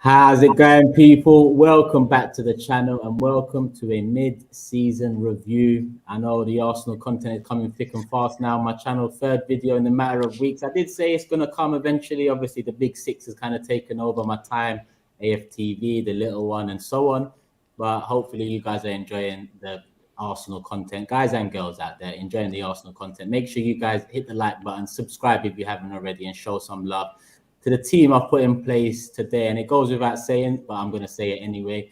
How's it going, people? Welcome back to the channel and welcome to a mid-season review. I know the Arsenal content is coming thick and fast now. My channel, third video in a matter of weeks. I did say it's going to come eventually. Obviously, the big six has kind of taken over my time. AFTV, the little one, and so on. But hopefully you guys are enjoying the Arsenal content. Guys and girls out there, enjoying the Arsenal content. Make sure you guys hit the like button, subscribe if you haven't already, and show some love to the team I've put in place today. And it goes without saying, but I'm going to say it anyway.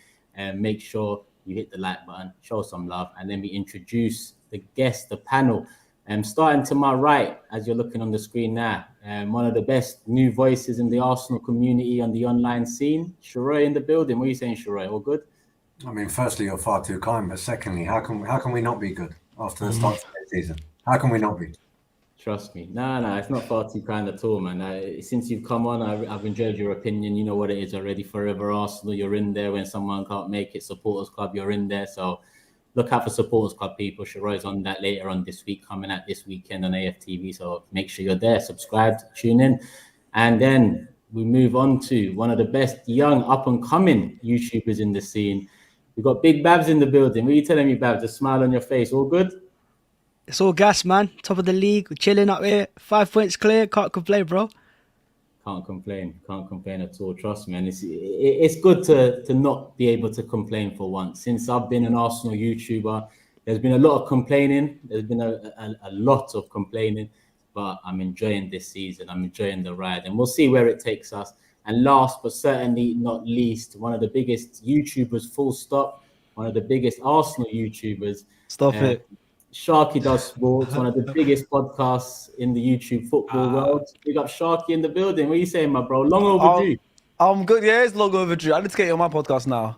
Make sure you hit the like button, show some love, and then we introduce the guest, the panel. Starting to my right, as you're looking on the screen now, one of the best new voices in the Arsenal community on the online scene, Sheroy in the building. What are you saying, Sheroy? All good? I mean, firstly, you're far too kind, but secondly, how can we not be good after the start of the season? How can we not be? Trust me. No, it's not far too kind at all, man. Since you've come on, I've enjoyed your opinion. You know what it is already. Forever Arsenal, you're in there. When someone can't make it, Supporters Club, you're in there. So look out for Supporters Club, people. Sheroy's on that later on this week, coming out this weekend on AFTV. So make sure you're there, subscribed, tune in. And then we move on to one of the best young up-and-coming YouTubers in the scene. We've got Big Bhavs in the building. What are you telling me, Bhavs? A smile on your face. All good? It's all gas, man. Top of the league. We're chilling up here. 5 points clear. Can't complain, bro. Can't complain at all. Trust me, and it's good to not be able to complain for once. Since I've been an Arsenal YouTuber, there's been a lot of complaining. There's been a lot of complaining, but I'm enjoying this season. I'm enjoying the ride, and we'll see where it takes us. And last but certainly not least, one of the biggest YouTubers, full stop, one of the biggest Arsenal YouTubers. Stop it. Sharky Does Sports, one of the biggest podcasts in the YouTube football world. We got Sharky in the building. What are you saying, my bro? Long overdue. I'm good. Yeah, it's long overdue. I need to get you on my podcast now.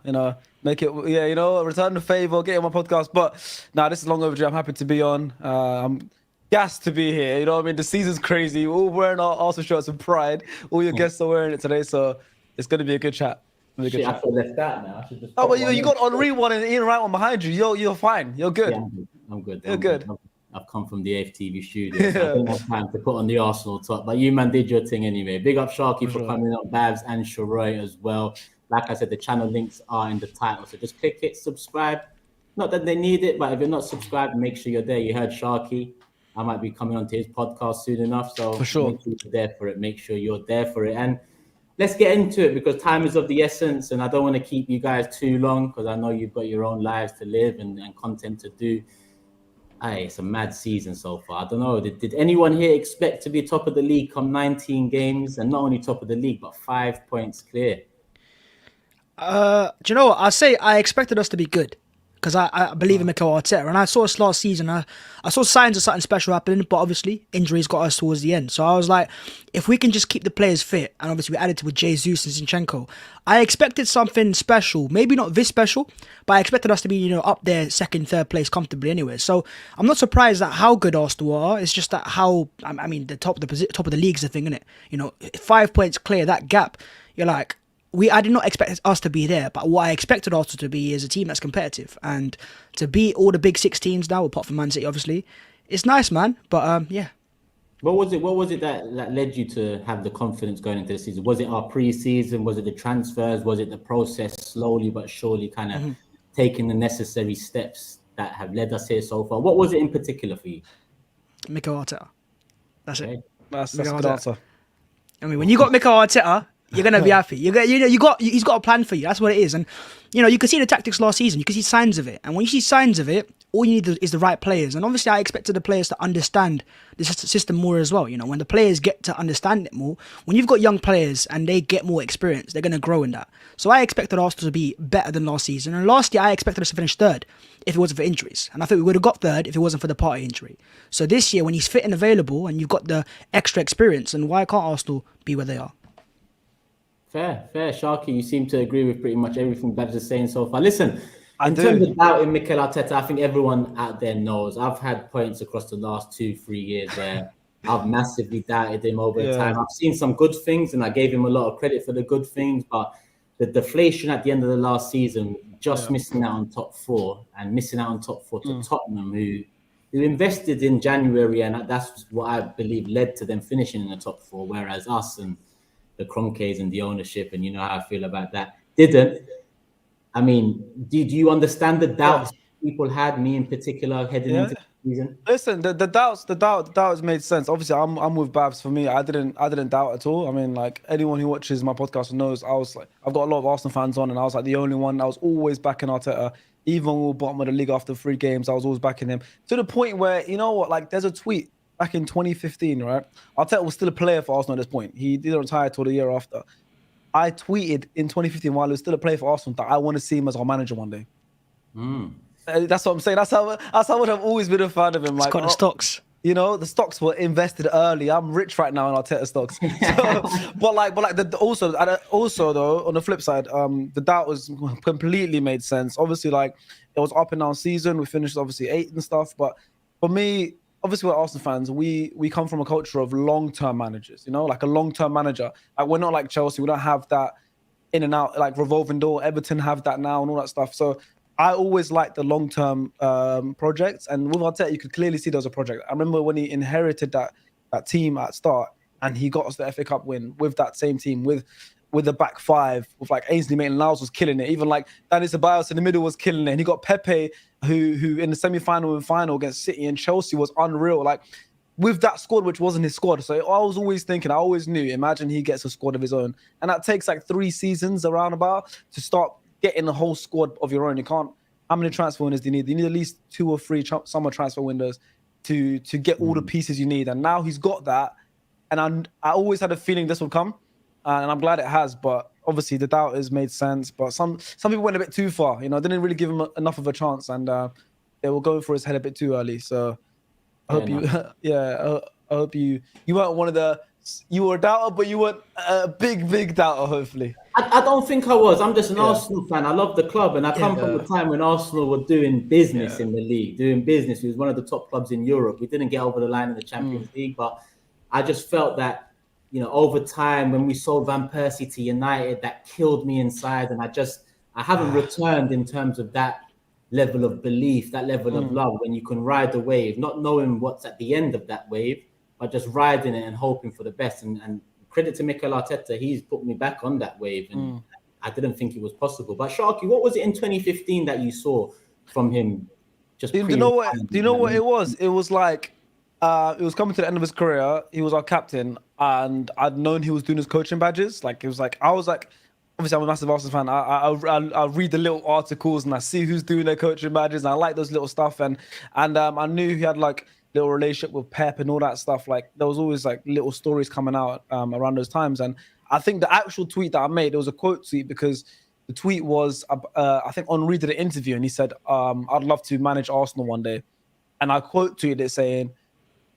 Make it. Yeah, return the favor, get you on my podcast. But this is long overdue. I'm happy to be on. I'm gassed to be here. You know what I mean? The season's crazy. We're all wearing our Arsenal shirts with pride. All your guests are wearing it today, so it's going to be a good chat. Shit, I feel left out now. I should just you got Henri one and Ian Wright one behind you. You're fine. You're good. Yeah, I'm good. You're good. I've come from the AFTV studio. So I don't have time to put on the Arsenal top, but you man did your thing anyway. Big up Sharky for coming up, Bhavs and Sheroy as well. Like I said, the channel links are in the title, so just click it, subscribe. Not that they need it, but if you're not subscribed, make sure you're there. You heard Sharky. I might be coming onto his podcast soon enough, so for sure. Make sure you're there for it. Make sure you're there for it. And let's get into it because time is of the essence, and I don't want to keep you guys too long because I know you've got your own lives to live and content to do. It's a mad season so far. I don't know. Did anyone here expect to be top of the league come 19 games, and not only top of the league, but 5 points clear? Do you know what? I say I expected us to be good because I believe in Mikel Arteta, and I saw us last season. I saw signs of something special happening, but obviously injuries got us towards the end. So I was like, if we can just keep the players fit, and obviously we added to with Jesus and Zinchenko, I expected something special. Maybe not this special, but I expected us to be, up there, second, third place comfortably anyway. So I'm not surprised at how good Arsenal are. It's just that the top of the league is the thing, isn't it? 5 points clear, that gap. You're like, I did not expect us to be there, but what I expected Arsenal to be is a team that's competitive, and to beat all the big six teams now, apart from Man City, obviously, it's nice, man. But yeah. What was it that led you to have the confidence going into the season? Was it our pre-season? Was it the transfers? Was it the process slowly but surely kind of taking the necessary steps that have led us here so far? What was it in particular for you? Mikel Arteta. That's it. That's a good answer. I mean, when you got Mikel Arteta, you're gonna be happy. He's got a plan for you. That's what it is. And you can see the tactics last season. You can see signs of it. And when you see signs of it, all you need is the right players. And obviously, I expected the players to understand the system more as well. When the players get to understand it more, when you've got young players and they get more experience, they're gonna grow in that. So I expected Arsenal to be better than last season. And last year, I expected us to finish third if it wasn't for injuries. And I think we would have got third if it wasn't for the Partey injury. So this year, when he's fit and available, and you've got the extra experience, and why can't Arsenal be where they are? Fair. Sharky, you seem to agree with pretty much everything Bhavs is saying so far. Listen, in terms of doubting Mikel Arteta, I think everyone out there knows. I've had points across the last 2-3 years where I've massively doubted him over time. I've seen some good things, and I gave him a lot of credit for the good things, but the deflation at the end of the last season, missing out on top four to Tottenham, who invested in January, and that's what I believe led to them finishing in the top four, whereas us and the Kroenkes and the ownership, and you know how I feel about that. Didn't. I mean, do you understand the doubts people had, me in particular, heading into the season? Listen, the doubts made sense. Obviously, I'm with Bhavs. For me, I didn't doubt at all. I mean, like anyone who watches my podcast knows, I was like, I've got a lot of Arsenal fans on, and I was like the only one. I was always backing Arteta, even when we were bottom of the league after 3 games. I was always backing him to the point where, you know what, like there's a tweet back in 2015, right? Arteta was still a player for Arsenal at this point. He didn't retire till the year after. I tweeted in 2015 while he was still a player for Arsenal that I want to see him as our manager one day. That's what I'm saying. That's how much I've always been a fan of him. Like, It's got the stocks. You know, the stocks were invested early. I'm rich right now in Arteta stocks. So, also though, on the flip side, the doubt was completely made sense. Obviously, like it was up and down season. We finished obviously 8th and stuff. But for me, obviously we're Arsenal fans. We come from a culture of long-term managers. You know, like a long-term manager. Like we're not like Chelsea. We don't have that in and out like revolving door. Everton have that now and all that stuff. So I always liked the long-term projects, and with Arteta, you could clearly see there was a project. I remember when he inherited that team at start, and he got us the FA Cup win with that same team, with the back 5, with like Ainsley Maitland-Niles was killing it. Even like Dani Ceballos in the middle was killing it, and he got Pepe, who in the semi-final and final against City and Chelsea was unreal. Like with that squad, which wasn't his squad. So I was always thinking, I always knew, imagine he gets a squad of his own, and that takes like 3 seasons around about to start getting the whole squad of your own. You can't. How many transfer windows do you need? You need at least 2 or 3 summer transfer windows to get all the pieces you need. And now he's got that. And I always had a feeling this would come, and I'm glad it has. But obviously the doubt has made sense. But some people went a bit too far. You know, didn't really give him enough of a chance, and they were going for his head a bit too early. So I hope I hope you weren't one of the. You were a doubter, but you weren't a big doubter, hopefully. I don't think I was. I'm just an Arsenal fan. I love the club, and I come from the time when Arsenal were doing business in the league, doing business. It was one of the top clubs in Europe. We didn't get over the line in the Champions League, but I just felt that, you know, over time when we sold Van Persie to United, that killed me inside, and I haven't returned in terms of that level of belief, that level of love, when you can ride the wave, not knowing what's at the end of that wave, but just riding it and hoping for the best. And credit to Mikel Arteta, he's put me back on that wave, and I didn't think it was possible. But Sharky, what was it in 2015 that you saw from him? Just do you know what it was? It was like it was coming to the end of his career. He was our captain, and I'd known he was doing his coaching badges. Like it was like I was like, obviously I'm a massive Arsenal fan. I read the little articles and I see who's doing their coaching badges, and I like those little stuff. And I knew he had like little relationship with Pep and all that stuff. Like there was always like little stories coming out around those times. And I think the actual tweet that I made, it was a quote tweet, because the tweet was I think Henry did an interview and he said, I'd love to manage Arsenal one day. And I quote tweeted it saying,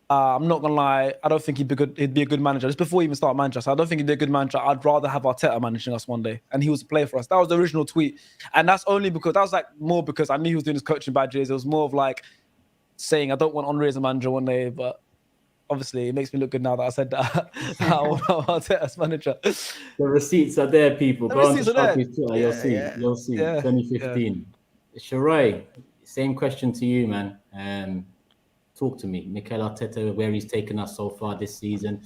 I'm not gonna lie, I don't think he'd be a good manager. Just before he even started Manchester, I don't think he'd be a good manager. I'd rather have Arteta managing us one day. And he was a player for us. That was the original tweet. And that's only because that was like more because I knew he was doing his coaching badges. It was more of like saying I don't want Henry as a manager one day, but obviously it makes me look good now that I said that. I want Arteta as manager. The receipts are there, people. Go on to Sharky's Twitter. You'll see. Yeah. 2015. Yeah. Sheroy, same question to you, man. Talk to me. Mikel Arteta, where he's taken us so far this season.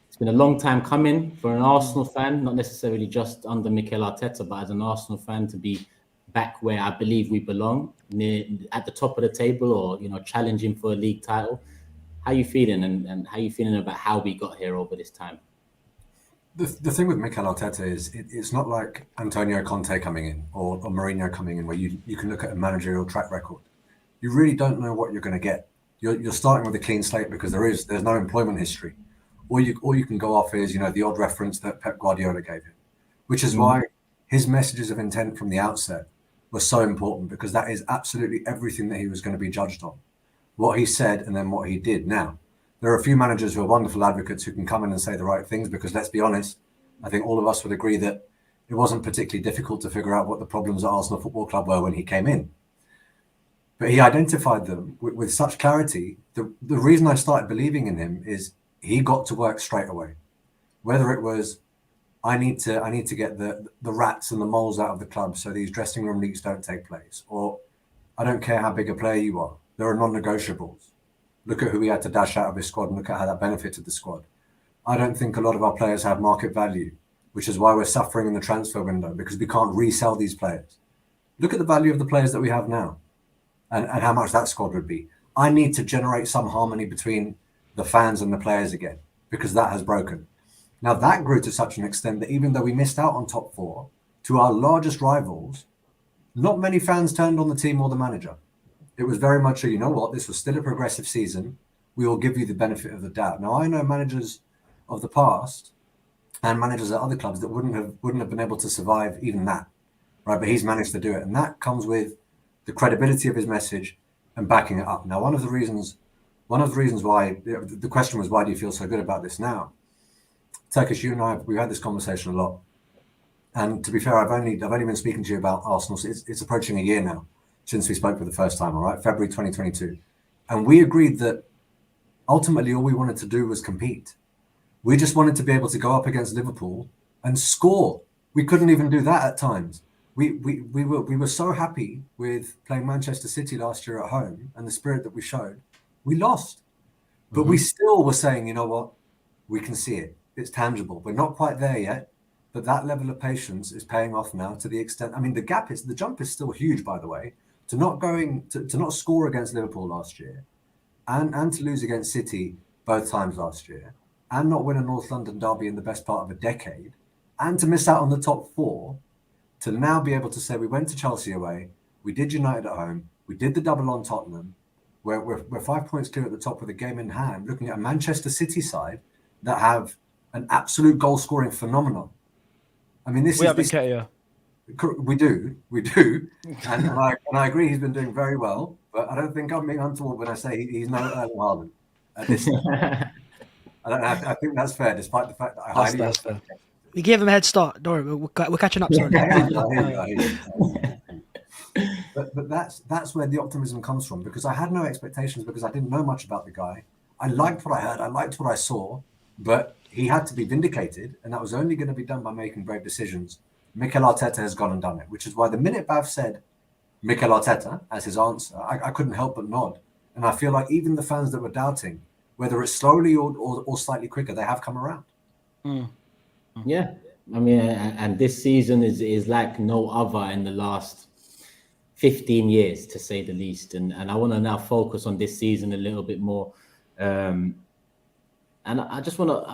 It's been a long time coming for an Arsenal fan, not necessarily just under Mikel Arteta, but as an Arsenal fan to be back where I believe we belong, near at the top of the table, or, you know, challenging for a league title. How you feeling, and how you feeling about how we got here over this time? The thing with Mikel Arteta is it's not like Antonio Conte coming in or Mourinho coming in, where you can look at a managerial track record. You really don't know what you're going to get. You're starting with a clean slate because there's no employment history. All you can go off is, you know, the odd reference that Pep Guardiola gave him, which is why his messages of intent from the outset were so important, because that is absolutely everything that he was going to be judged on. What he said and then what he did. Now, there are a few managers who are wonderful advocates who can come in and say the right things, because let's be honest, I think all of us would agree that it wasn't particularly difficult to figure out what the problems at Arsenal Football Club were when he came in. But he identified them with such clarity. The reason I started believing in him is he got to work straight away. Whether it was, I need to get the rats and the moles out of the club so these dressing room leaks don't take place, or I don't care how big a player you are, there are non-negotiables. Look at who he had to dash out of his squad and look at how that benefited the squad. I don't think a lot of our players have market value, which is why we're suffering in the transfer window, because we can't resell these players. Look at the value of the players that we have now and how much that squad would be. I need to generate some harmony between the fans and the players again, because that has broken. Now, that grew to such an extent that even though we missed out on top four, to our largest rivals, not many fans turned on the team or the manager. It was very much a, you know what, this was still a progressive season. We will give you the benefit of the doubt. Now, I know managers of the past and managers at other clubs that wouldn't have been able to survive even that, right? But he's managed to do it, and that comes with the credibility of his message and backing it up. Now, one of the reasons why the question was, why do you feel so good about this now? Turkish, you and I, we've had this conversation a lot, and to be fair, I've only been speaking to you about Arsenal. So it's approaching a year now since we spoke for the first time. All right, February 2022, and we agreed that ultimately all we wanted to do was compete. We just wanted to be able to go up against Liverpool and score. We couldn't even do that at times. We were so happy with playing Manchester City last year at home and the spirit that we showed. We lost, but we still were saying, you know what, we can see it. It's tangible. We're not quite there yet, but that level of patience is paying off now to the extent. I mean, the jump is still huge, by the way, to not score against Liverpool last year, and to lose against City both times last year, and not win a North London derby in the best part of a decade, and to miss out on the top four, to now be able to say we went to Chelsea away, we did United at home, we did the double on Tottenham, we're 5 points clear at the top with a game in hand, looking at a Manchester City side that have an absolute goal-scoring phenomenon. I mean, we do, and I agree he's been doing very well, but I don't think I'm being untoward when I say he's no Erling Haaland at this stage. I think that's fair, despite the fact that I highly respect him. We gave him a head start. Don't worry, we're catching up soon. I hear you. But that's where the optimism comes from, because I had no expectations, because I didn't know much about the guy. I liked what I heard, I liked what I saw, but he had to be vindicated, and that was only going to be done by making brave decisions. Mikel Arteta has gone and done it, which is why the minute Bhavs said Mikel Arteta as his answer, I couldn't help but nod. And I feel like even the fans that were doubting, whether it's slowly or slightly quicker, they have come around. Yeah, I mean, and this season is like no other in the last 15 years, to say the least. And I want to now focus on this season a little bit more. And I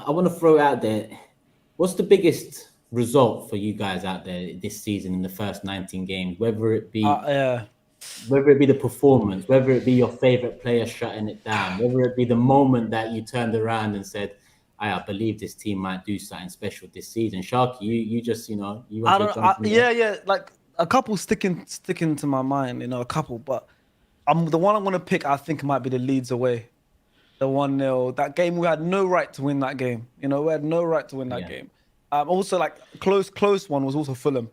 want to throw out there, what's the biggest result for you guys out there this season in the first 19 games? Whether it be the performance, whether it be your favorite player shutting it down, whether it be the moment that you turned around and said, I believe this team might do something special this season. Sharky, you just, you want to jump in there? like a couple sticking to my mind, a couple, but the one I'm going to pick, I think might be the Leeds away. The 1-0, that game, we had no right to win that game. We had no right to win that game. Also, like close one was also Fulham.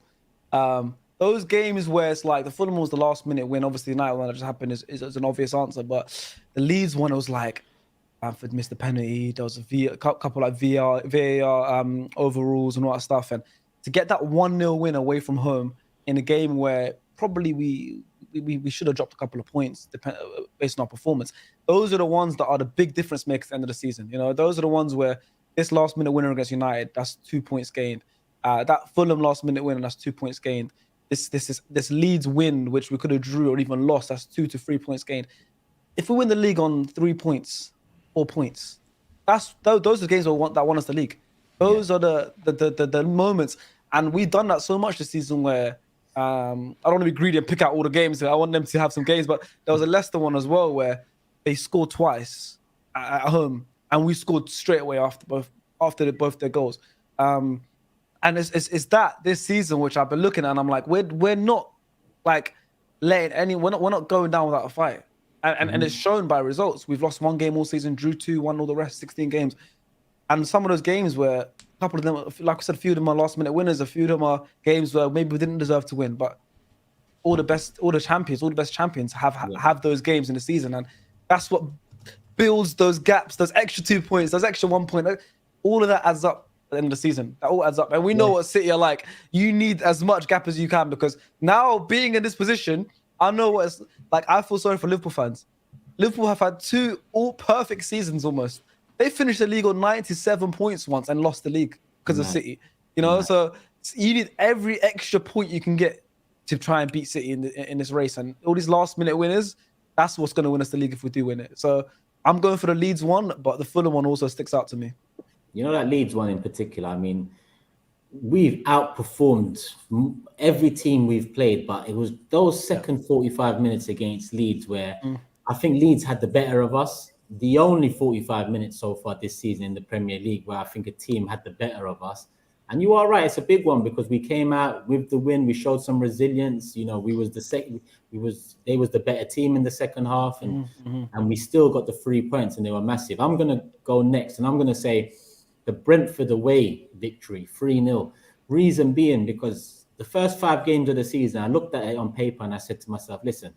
Those games where it's like the Fulham was the last minute win. Obviously, the night one that just happened is an obvious answer, but the Leeds one, it was like Bamford missed the penalty. There was a couple like VAR overrules and all that stuff, and to get that 1-0 win away from home in a game where probably we should have dropped a couple of points based on our performance. Those are the ones that are the big difference makers at the end of the season. Those are the ones where this last minute winner against United, that's 2 points gained. That Fulham last minute win, that's 2 points gained. This Leeds win, which we could have drew or even lost, that's 2 to 3 points gained. If we win the league on 3 points, 4 points, those are the games that won us the league. Those are the moments, and we've done that so much this season where. I don't want to be greedy and pick out all the games. I want them to have some games, but there was a Leicester one as well where they scored twice at home, and we scored straight away after both their goals. And it's that this season which I've been looking at, and I'm like, we're not like letting we're not going down without a fight, and it's shown by results. We've lost 1 game all season, drew 2, won all the rest, 16 games, and some of those games where. A couple of them, like I said, a few of them are last minute winners. A few of them are games where maybe we didn't deserve to win, but all the best champions have those games in the season, and that's what builds those gaps, those extra 2 points, those extra 1 point. All of that adds up at the end of the season. That all adds up, and we know what City are like. You need as much gap as you can, because now being in this position, I know what it's like. I feel sorry for Liverpool fans. Liverpool have had 2 all perfect seasons almost. They finished the league on 97 points once and lost the league because of City. You know, so you need every extra point you can get to try and beat City in this race. And all these last-minute winners, that's what's going to win us the league if we do win it. So I'm going for the Leeds one, but the Fulham one also sticks out to me. You know, that Leeds one in particular, I mean, we've outperformed every team we've played, but it was those second 45 minutes against Leeds where I think Leeds had the better of us. The only 45 minutes so far this season in the Premier League where I think a team had the better of us. And you are right, it's a big one because we came out with the win. We showed some resilience. You know, they was the better team in the second half, and we still got the 3 points, and they were massive. I'm gonna go next, and I'm gonna say the Brentford away victory, 3-0. Reason being because the first 5 games of the season, I looked at it on paper and I said to myself, listen,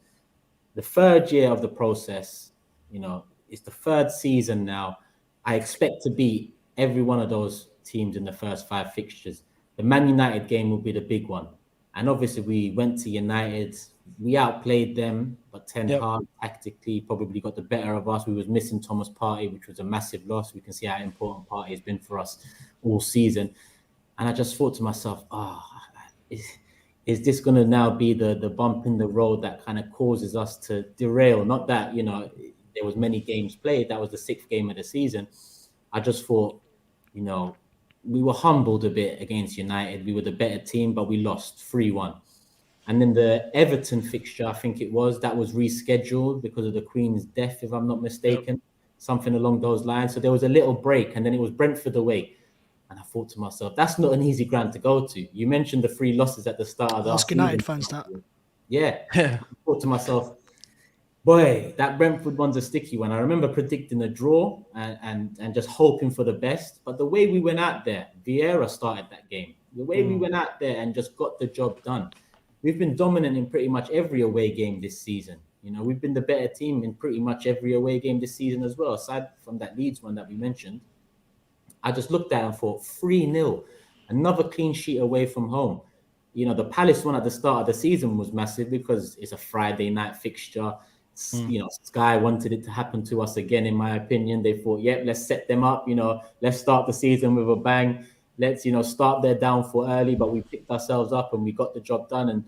the third year of the process, you know, it's the third season now. I expect to beat every one of those teams in the first 5 fixtures. The Man United game will be the big one. And obviously we went to United, we outplayed them, but Ten Hag tactically probably got the better of us. We was missing Thomas Partey, which was a massive loss. We can see how important Partey has been for us all season. And I just thought to myself, is this going to now be the bump in the road that kind of causes us to derail? Not that, you know, there was many games played. That was the 6th game of the season. I just thought, you know, we were humbled a bit against United. We were the better team, but we lost 3-1. And then the Everton fixture, I think it was, that was rescheduled because of the Queen's death, if I'm not mistaken, something along those lines. So there was a little break, and then it was Brentford away. And I thought to myself, that's not an easy ground to go to. You mentioned the 3 losses at the start of the Ask United fans that. Yeah. I thought to myself, boy, that Brentford one's a sticky one. I remember predicting a draw and just hoping for the best. But the way we went out there, Vieira started that game. The way we went out there and just got the job done. We've been dominant in pretty much every away game this season. You know, we've been the better team in pretty much every away game this season as well, aside from that Leeds one that we mentioned. I just looked at it and thought, 3-0, another clean sheet away from home. You know, the Palace one at the start of the season was massive because it's a Friday night fixture. You know, Sky wanted it to happen to us again, in my opinion. They thought, let's set them up. You know, let's start the season with a bang. Let's, you know, start their downfall early. But we picked ourselves up and we got the job done.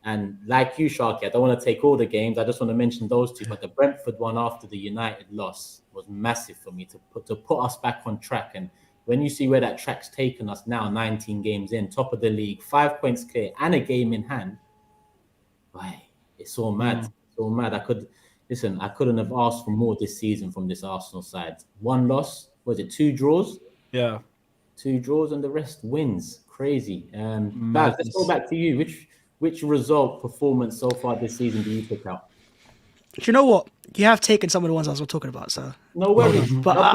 And like you, Sharky, I don't want to take all the games. I just want to mention those 2. But the Brentford one after the United loss was massive for me to put us back on track. And when you see where that track's taken us now, 19 games in, top of the league, 5 points clear, and a game in hand, boy, it's all mad. It's all mad. I couldn't have asked for more this season from this Arsenal side. 1 loss, was it 2 draws? Yeah. 2 draws and the rest wins. Crazy. Bhavs, let's go back to you. Which result, performance so far this season do you pick out? Do you know what? You have taken some of the ones I was talking about, so no worries. But I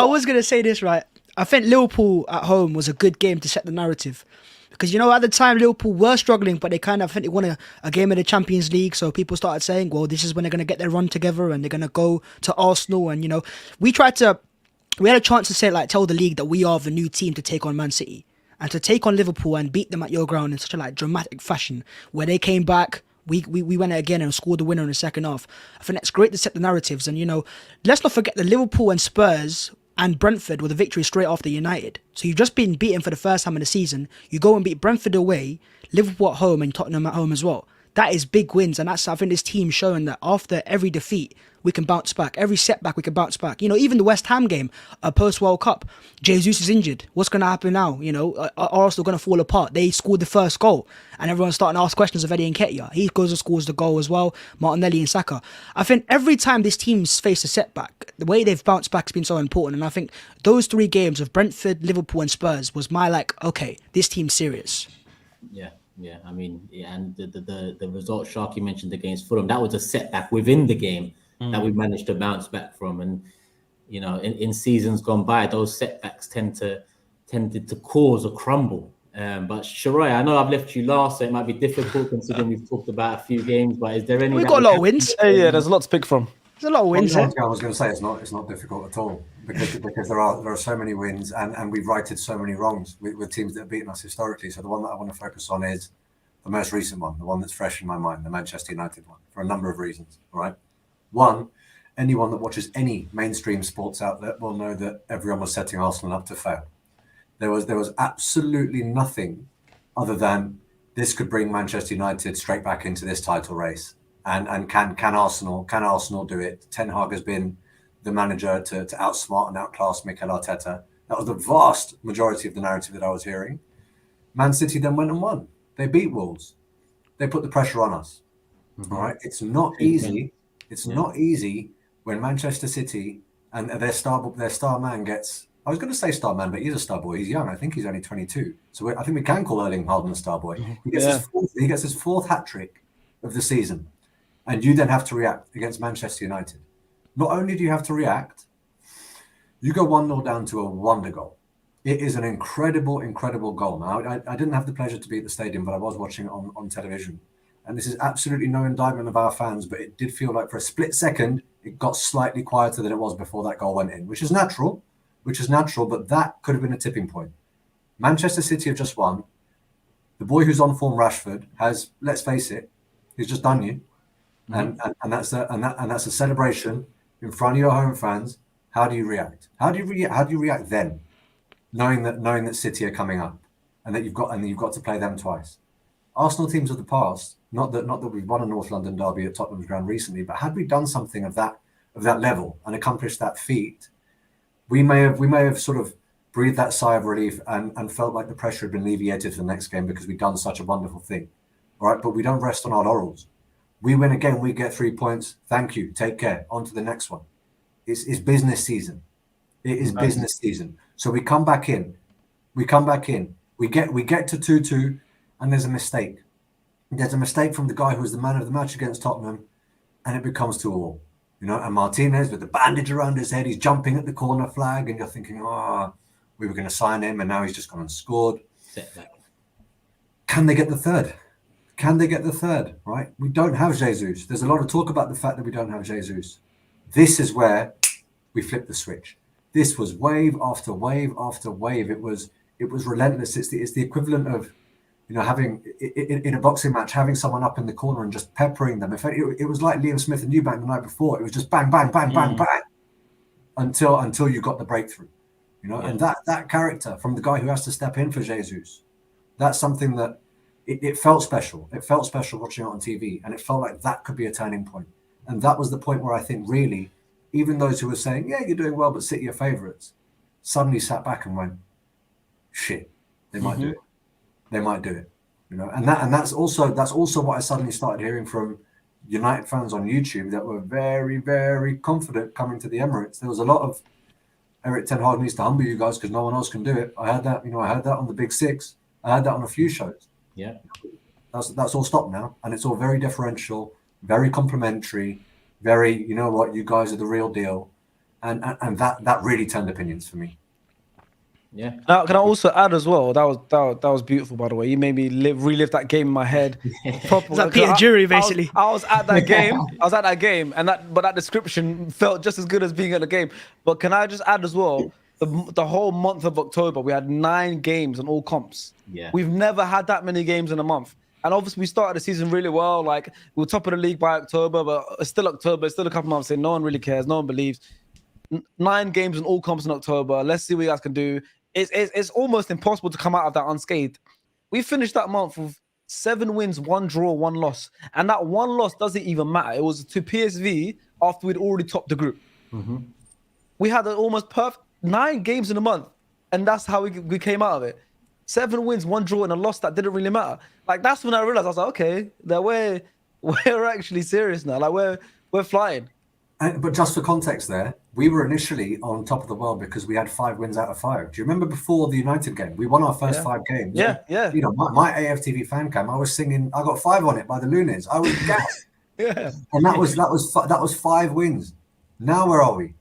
was going to say this, right? I think Liverpool at home was a good game to set the narrative. Because, you know, at the time, Liverpool were struggling, but they kind of, I think they won a game of the Champions League. So people started saying, well, this is when they're going to get their run together and they're going to go to Arsenal. And, you know, we had a chance to say, like, tell the league that we are the new team to take on Man City. And to take on Liverpool and beat them at your ground in such a, like, dramatic fashion, where they came back, we went it again and scored the winner in the second half. I think that's great to set the narratives. And, you know, let's not forget that Liverpool and Spurs and Brentford were the victory straight after United. So you've just been beaten for the first time in the season. You go and beat Brentford away, Liverpool at home, and Tottenham at home as well. That is big wins, and that's, I think, this team showing that after every defeat, we can bounce back. Every setback, we can bounce back. You know, even the West Ham game, post-World Cup, Jesus is injured. What's going to happen now? You know, are Arsenal going to fall apart? They scored the first goal, and everyone's starting to ask questions of Eddie Nketiah. He goes and scores the goal as well, Martinelli and Saka. I think every time this team's faced a setback, the way they've bounced back has been so important, and I think those 3 games of Brentford, Liverpool and Spurs was my, like, okay, this team's serious. Yeah, I mean, and the result Sharky mentioned against Fulham, that was a setback within the game that we managed to bounce back from. And, you know, in seasons gone by, those setbacks tended to cause a crumble. But Sheroy, I know I've left you last, so it might be difficult considering we've talked about a few games, but is there any... We've got a lot of wins. Yeah, there's a lot to pick from. There's a lot of wins there. I was going to say it's not difficult at all because there are so many wins and we've righted so many wrongs with teams that have beaten us historically. So the one that I want to focus on is the most recent one, the one that's fresh in my mind, the Manchester United one, for a number of reasons. All right, one, anyone that watches any mainstream sports outlet will know that everyone was setting Arsenal up to fail. There was absolutely nothing other than this could bring Manchester United straight back into this title race. And can Arsenal do it? Ten Hag has been the manager to outsmart and outclass Mikel Arteta. That was the vast majority of the narrative that I was hearing. Man City then went and won. They beat Wolves. They put the pressure on us. All right, it's not easy. It's not easy when Manchester City and their star man gets. I was going to say star man, but he's a star boy. He's young. I think he's only 22. So I think we can call Erling Haaland a star boy. He gets his fourth hat trick of the season, and you then have to react against Manchester United. Not only do you have to react, you go 1-0 down to a wonder goal. It is an incredible, incredible goal. Now, I didn't have the pleasure to be at the stadium, but I was watching it on television. And this is absolutely no indictment of our fans, but it did feel like for a split second, it got slightly quieter than it was before that goal went in, which is natural, but that could have been a tipping point. Manchester City have just won. The boy who's on form, Rashford, has, let's face it, he's just done you. And that's a celebration in front of your home fans. How do you react? How do you react then, knowing that City are coming up and that you've got to play them twice? Arsenal teams of the past, not that we've won a North London derby at Tottenham's ground recently, but had we done something of that level and accomplished that feat, we may have sort of breathed that sigh of relief and felt like the pressure had been alleviated for the next game because we'd done such a wonderful thing. All right, but we don't rest on our laurels. We win again, we get 3 points. Thank you. Take care. On to the next one. It's business season. It is business season. So we come back in. We get to 2-2, and there's a mistake. There's a mistake from the guy who was the man of the match against Tottenham, and it becomes 2-2. And Martinez with the bandage around his head, he's jumping at the corner flag, and you're thinking, we were going to sign him, and now he's just gone and scored. Can they get the third? Right? We don't have Jesus. There's a lot of talk about the fact that we don't have Jesus. This is where we flip the switch. This was wave after wave after wave. It was relentless. It's the equivalent of having in a boxing match, having someone up in the corner and just peppering them. It was like Liam Smith and Eubank the night before. It was just bang, bang, bang, bang, bang until you got the breakthrough. And that character from the guy who has to step in for Jesus, that's something that it felt special. It felt special watching it on TV, and it felt like that could be a turning point. And that was the point where I think really, even those who were saying, yeah, you're doing well, but City are favourites, suddenly sat back and went, shit, they might do it. They might do it. And that's also what I suddenly started hearing from United fans on YouTube that were very, very confident coming to the Emirates. There was a lot of Eric Ten Hag needs to humble you guys because no one else can do it. I heard that, I heard that on the Big Six. I heard that on a few shows. Yeah. That's all stopped now. And it's all very differential, very complimentary, very, you guys are the real deal. And that really turned opinions for me. Yeah. Now, can I also add as well? That was beautiful, by the way. You made me relive that game in my head. Proper. It's like Peter Jury, basically. I was at that game. And that description felt just as good as being at the game. But can I just add as well? The whole month of October, we had 9 games in all comps. Yeah. We've never had that many games in a month. And obviously, we started the season really well. Like, we were top of the league by October, but it's still October. It's still a couple months in. No one really cares. No one believes. 9 games in all comps in October. Let's see what you guys can do. It's almost impossible to come out of that unscathed. We finished that month with 7 wins, 1 draw, 1 loss. And that 1 loss doesn't even matter. It was to PSV after we'd already topped the group. Mm-hmm. We had an almost perfect 9 games in a month. And that's how we came out of it. 7 wins, 1 draw, and a loss that didn't really matter. Like, that's when I realized, I was like, okay, we're actually serious now. Like, we're flying. But just for context there, we were initially on top of the world because we had 5 wins out of 5. Do you remember before the United game? We won our first 5 games. Yeah. My AFTV fan cam, I was singing, I got 5 on it by the Lunes. I was gassed. Yeah. And that was 5 wins. Now where are we?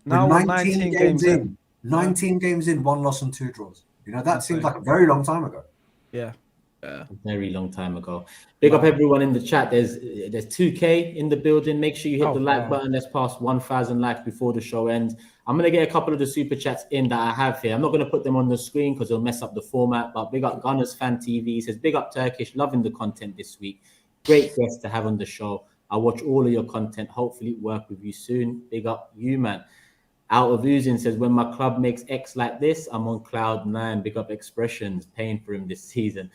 Now we're 19 games in. 19 games in, 1 loss and 2 draws. That seems like a very long time ago. Yeah. A very long time ago. Big up everyone in the chat. There's 2K in the building. Make sure you hit the like button. Let's pass 1,000 likes before the show ends. I'm going to get a couple of the super chats in that I have here. I'm not going to put them on the screen because it'll mess up the format, but big up Gunners Fan TV. He says, big up Turkish, loving the content this week. Great guest to have on the show. I watch all of your content. Hopefully work with you soon. Big up you, man. Out of Oozing says, when my club makes X like this, I'm on cloud 9. Big up Expressions, paying for him this season.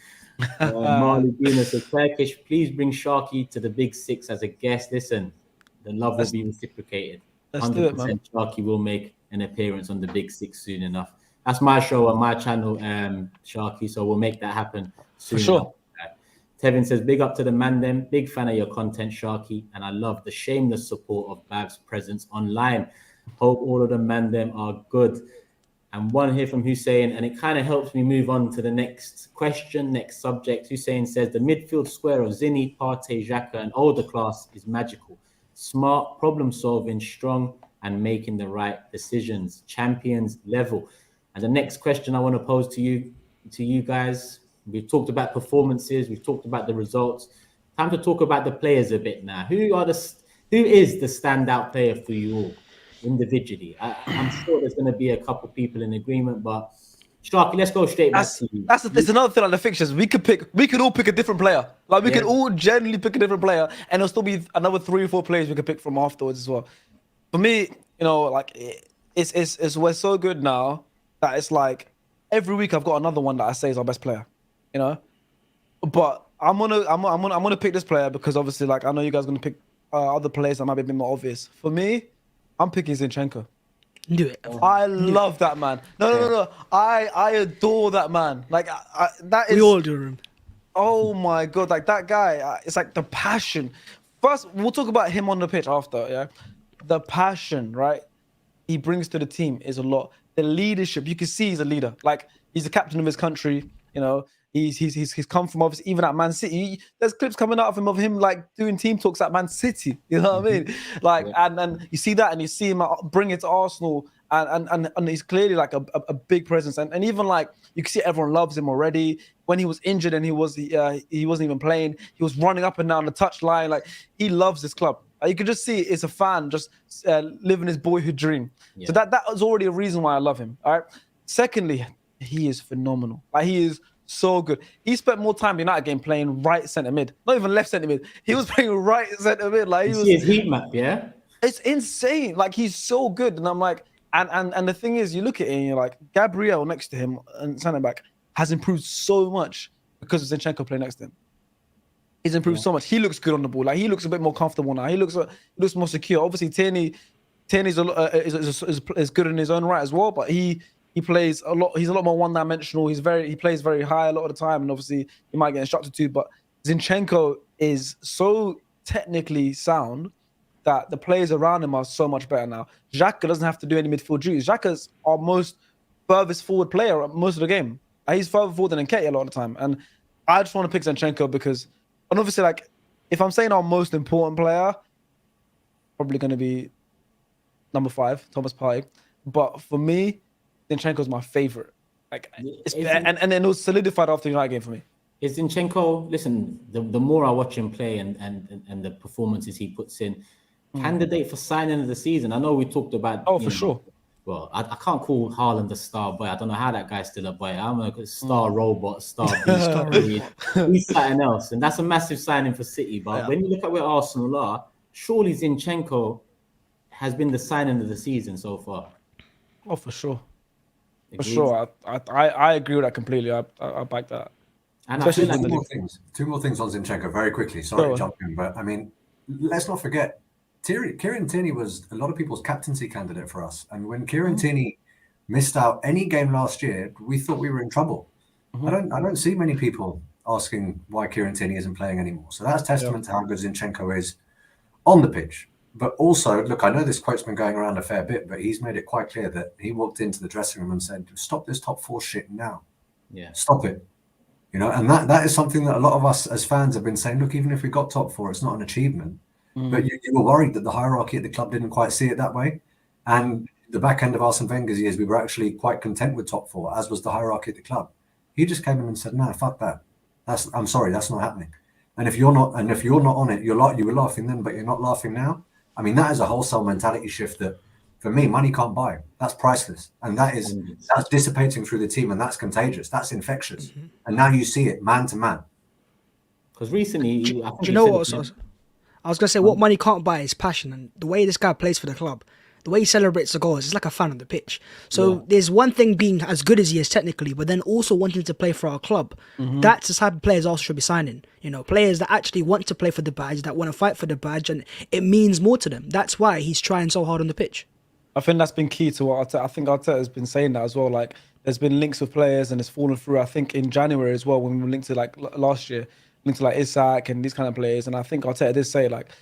Marley Dina says, Turkish, please bring Sharky to the Big Six as a guest. Listen, the love will be reciprocated. Let's do it, man. Sharky will make an appearance on the Big Six soon enough. That's my show on my channel, Sharky, so we'll make that happen soon. For sure. enough. Tevin says, big up to the man them. Big fan of your content, Sharky, and I love the shameless support of Bhavs' presence online. Hope all of the man them are good. And one here from Hussein, and it kind of helps me move on to the next question, next subject. Hussein says, the midfield square of Zinni, Partey, Xhaka, and older class is magical. Smart, problem-solving, strong, and making the right decisions. Champions level. And the next question I want to pose to you guys, we've talked about performances, we've talked about the results. Time to talk about the players a bit now. Who is the standout player for you all individually? I'm sure there's going to be a couple people in agreement, but Sharky, let's go straight back to you. It's another thing on the fixtures. We could all pick a different player. Like we could all generally pick a different player, and there'll still be another 3 or 4 players we could pick from afterwards as well. For me, you know, like it's we're so good now that it's like every week I've got another one that I say is our best player, you know. But I'm gonna pick this player because obviously, like, I know you guys are gonna pick other players that might be a bit more obvious. For me, I'm picking Zinchenko. Do it. I love that man. No. I adore that man. Like that is. We all do him. Oh my god! Like that guy. It's like the passion. First, we'll talk about him on the pitch after. Yeah, the passion, right? He brings to the team is a lot. The leadership, you can see he's a leader. Like he's the captain of his country. You know, he's come from obviously even at Man City. There's clips coming out of him like doing team talks at Man City. You know what I mean? Like and you see that, and you see him bring it to Arsenal, and he's clearly like a big presence. And even like you can see everyone loves him already. When he was injured and he wasn't even playing, he was running up and down the touchline. Like he loves this club. You could just see it's a fan just living his boyhood dream. Yeah. So that was already a reason why I love him. All right. Secondly, he is phenomenal. Like he is so good. He spent more time in that game playing right centre mid, not even left centre mid. He was playing right centre mid. Like he was. See his heat map, yeah. It's insane. Like he's so good, and I'm like, and the thing is, you look at it and you're like, Gabriel next to him and centre back has improved so much because of Zinchenko playing next to him. He's improved so much. He looks good on the ball. Like he looks a bit more comfortable now. He looks more secure. Obviously, Tierney's is good in his own right as well, but he plays a lot. He's a lot more one-dimensional. He plays very high a lot of the time, and obviously he might get instructed to. But Zinchenko is so technically sound that the players around him are so much better now. Xhaka doesn't have to do any midfield duties. Xhaka's our most furthest forward player most of the game. He's further forward than Nketiah a lot of the time, and I just want to pick Zinchenko because, and obviously, like if I'm saying our most important player, probably going to be number 5, Thomas Partey. But for me, Zinchenko's my favorite. Like, and then it was solidified after the United game for me. Is Zinchenko? Listen, the more I watch him play and the performances he puts in, candidate for signing of the season. I know we talked about. Oh, for sure. Well, I can't call Haaland a star boy. I don't know how that guy's still a boy. I'm a star robot, star beast. He's something else, and that's a massive signing for City. But when you look at where Arsenal are, surely Zinchenko has been the signing of the season so far. Oh, for sure. For sure. I agree with that completely. I back that. And especially two more things on Zinchenko very quickly. Sorry to jump in, but I mean, let's not forget, Kieran Tierney was a lot of people's captaincy candidate for us. And when Kieran Tierney missed out any game last year, we thought we were in trouble. I don't see many people asking why Kieran Tierney isn't playing anymore. So that's testament to how good Zinchenko is on the pitch. But also, look, I know this quote's been going around a fair bit, but he's made it quite clear that he walked into the dressing room and said, stop this top 4 shit now. Yeah. Stop it. You know, and that is something that a lot of us as fans have been saying, look, even if we got top 4, it's not an achievement. But you were worried that the hierarchy at the club didn't quite see it that way. And the back end of Arsene Wenger's years, we were actually quite content with top 4, as was the hierarchy at the club. He just came in and said, no, fuck that. I'm sorry, that's not happening. And if you're not on it, you were laughing then, but you're not laughing now. I mean, that is a wholesale mentality shift that, for me, money can't buy. That's priceless. And that's dissipating through the team, and that's contagious. That's infectious. And now you see it man to man. Because recently, do you know what? I I was going to say, what money can't buy is passion. And the way this guy plays for the club, the way he celebrates the goals, it's like a fan on the pitch. So there's one thing being as good as he is technically, but then also wanting to play for our club. That's the type of players also should be signing. You know, players that actually want to play for the badge, that want to fight for the badge, and it means more to them. That's why he's trying so hard on the pitch. I think that's been key to what I think Arteta has been saying that as well. Like, there's been links with players and it's fallen through. I think in January as well, when we were linked to like last year, linked to like Isak and these kind of players. And I think Arteta did say, like,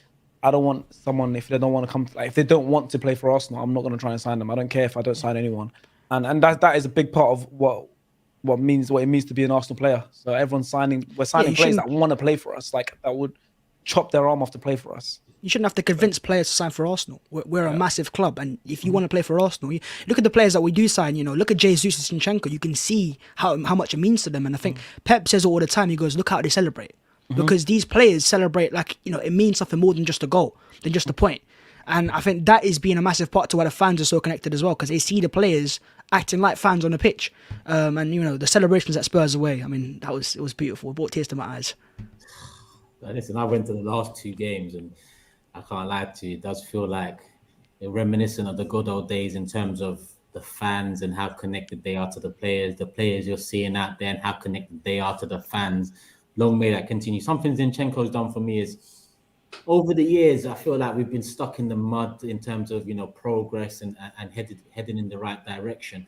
I don't want someone, if they don't want to come, like, if they don't want to play for Arsenal, I'm not going to try and sign them. I don't care if I don't sign anyone. And that is a big part of what it means to be an Arsenal player. So everyone's we're signing players that want to play for us, like that would chop their arm off to play for us. You shouldn't have to convince players to sign for Arsenal. We're a massive club, and if you want to play for Arsenal, you look at the players that we do sign. You know, look at Jesus and Zinchenko. You can see how much it means to them. And I think Pep says it all the time. He goes, "Look how they celebrate," because these players celebrate like, you know, it means something more than just a goal, than just a point. And I think that is being a massive part to why the fans are so connected as well, because they see the players acting like fans on the pitch, and you know the celebrations at Spurs away. I mean, it was beautiful. It brought tears to my eyes. Listen, I went to the last 2 games and I can't lie to you, it does feel like they're reminiscent of the good old days in terms of the fans and how connected they are to the players you're seeing out there and how connected they are to the fans. Long may that continue. Something Zinchenko's done for me is, over the years, I feel like we've been stuck in the mud in terms of, you know, progress and heading in the right direction.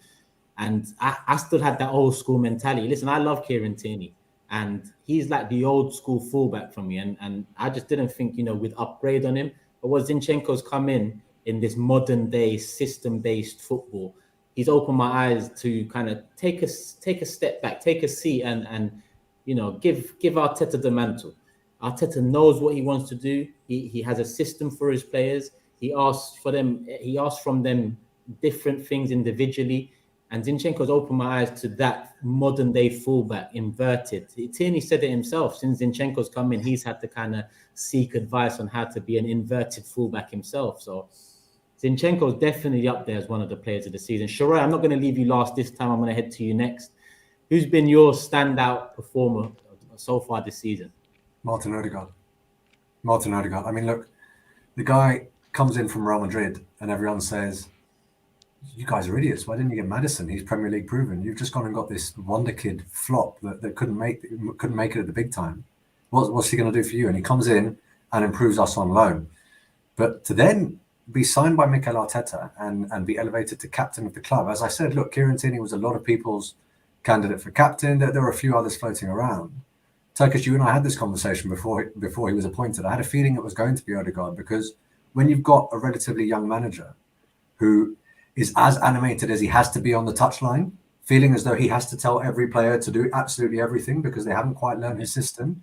And I still had that old school mentality. Listen, I love Kieran Tierney, and he's like the old school fullback for me. And I just didn't think, you know, we'd upgrade on him. But what Zinchenko's come in this modern day system-based football, he's opened my eyes to kind of take a step back, take a seat, and you know, give Arteta the mantle. Arteta knows what he wants to do. He has a system for his players. He asks from them different things individually. And Zinchenko's opened my eyes to that modern day fullback, inverted. Tierney said it himself. Since Zinchenko's come in, he's had to kind of seek advice on how to be an inverted fullback himself. So Zinchenko's definitely up there as one of the players of the season. Sheroy, I'm not going to leave you last this time. I'm going to head to you next. Who's been your standout performer so far this season? Martin Odegaard. I mean, look, the guy comes in from Real Madrid and everyone says, you guys are idiots. Why didn't you get Maddison? He's Premier League proven. You've just gone and got this wonder kid flop that couldn't make it at the big time. What's he going to do for you? And he comes in and improves us on loan. But to then be signed by Mikel Arteta and be elevated to captain of the club, as I said, look, Kieran Tierney was a lot of people's candidate for captain. There were a few others floating around. Turkish, you and I had this conversation before he was appointed. I had a feeling it was going to be Odegaard, because when you've got a relatively young manager who is as animated as he has to be on the touchline, feeling as though he has to tell every player to do absolutely everything because they haven't quite learned his system,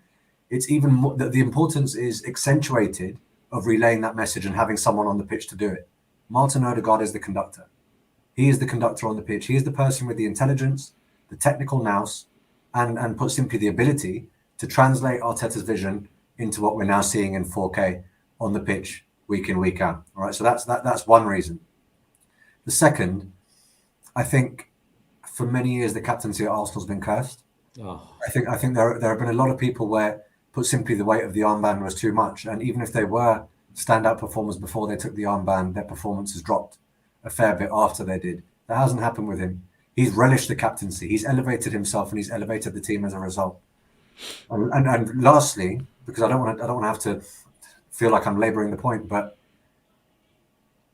it's even more, the importance is accentuated of relaying that message and having someone on the pitch to do it. Martin Odegaard is the conductor. He is the conductor on the pitch. He is the person with the intelligence, the technical nous, and put simply the ability to translate Arteta's vision into what we're now seeing in 4K on the pitch week in, week out. All right, so that's one reason. The second, I think for many years the captaincy at Arsenal's been cursed. Oh. I think there have been a lot of people where, put simply, the weight of the armband was too much, and even if they were standout performers before they took the armband, their performances dropped a fair bit after they did. That hasn't happened with him. He's relished the captaincy. He's elevated himself and he's elevated the team as a result. And lastly, because I don't want to have to feel like I'm labouring the point, but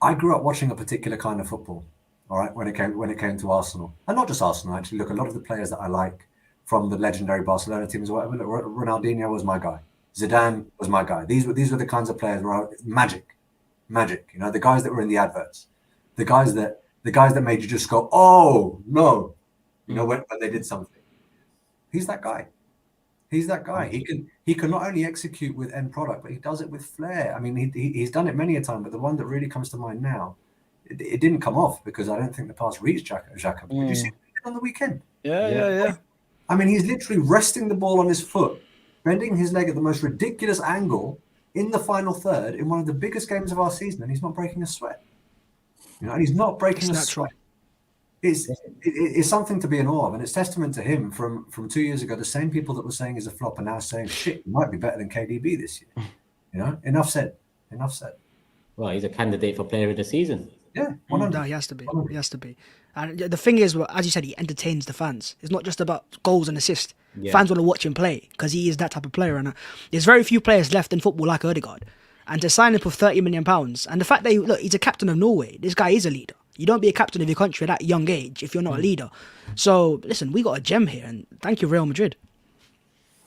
I grew up watching a particular kind of football. All right, when it came to Arsenal, and not just Arsenal, actually. Look, a lot of the players that I like from the legendary Barcelona teams, or whatever. Look, Ronaldinho was my guy. Zidane was my guy. These were the kinds of players where magic. You know, the guys that were in the adverts, the guys that made you just go, oh no, you know, when they did something. He's that guy. He can not only execute with end product, but he does it with flair. I mean, he's done it many a time, but the one that really comes to mind now, it didn't come off because I don't think the pass reached Xhaka. Did you see what he did on the weekend? Yeah. I mean, he's literally resting the ball on his foot, bending his leg at the most ridiculous angle in the final third in one of the biggest games of our season, and he's not breaking a sweat. You know, and he's not breaking a sweat. It's something to be in awe of, and it's testament to him from 2 years ago. The same people that were saying he's a flop are now saying, shit, he might be better than KDB this year. Enough said. Well, he's a candidate for player of the season. Yeah, No, he has to be. He has to be. And the thing is, well, as you said, he entertains the fans. It's not just about goals and assists. Yeah. Fans want to watch him play because he is that type of player. And there's very few players left in football like Odegaard. And to sign him for £30 million, and the fact that he's a captain of Norway. This guy is a leader. You don't be a captain of your country at that young age if you're not a leader. So listen, we got a gem here, and thank you, Real Madrid.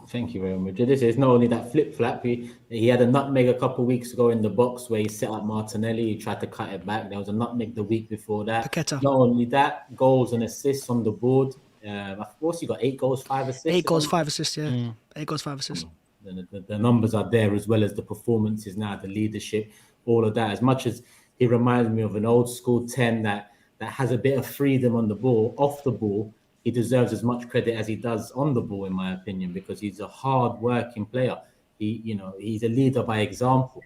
Thank you very much. This is not only that flip-flap. He had a nutmeg a couple of weeks ago in the box where he set up Martinelli. He tried to cut it back. There was a nutmeg the week before that. Paqueta. Not only that, goals and assists on the board. Of course, he got 8 goals, 5 assists. 8 goals, 5 assists, yeah. 8 goals, 5 assists. The numbers are there, as well as the performances now, the leadership, all of that. As much as he reminds me of an old school 10 that has a bit of freedom on the ball, off the ball, he deserves as much credit as he does on the ball, in my opinion, because he's a hard-working player. He's a leader by example.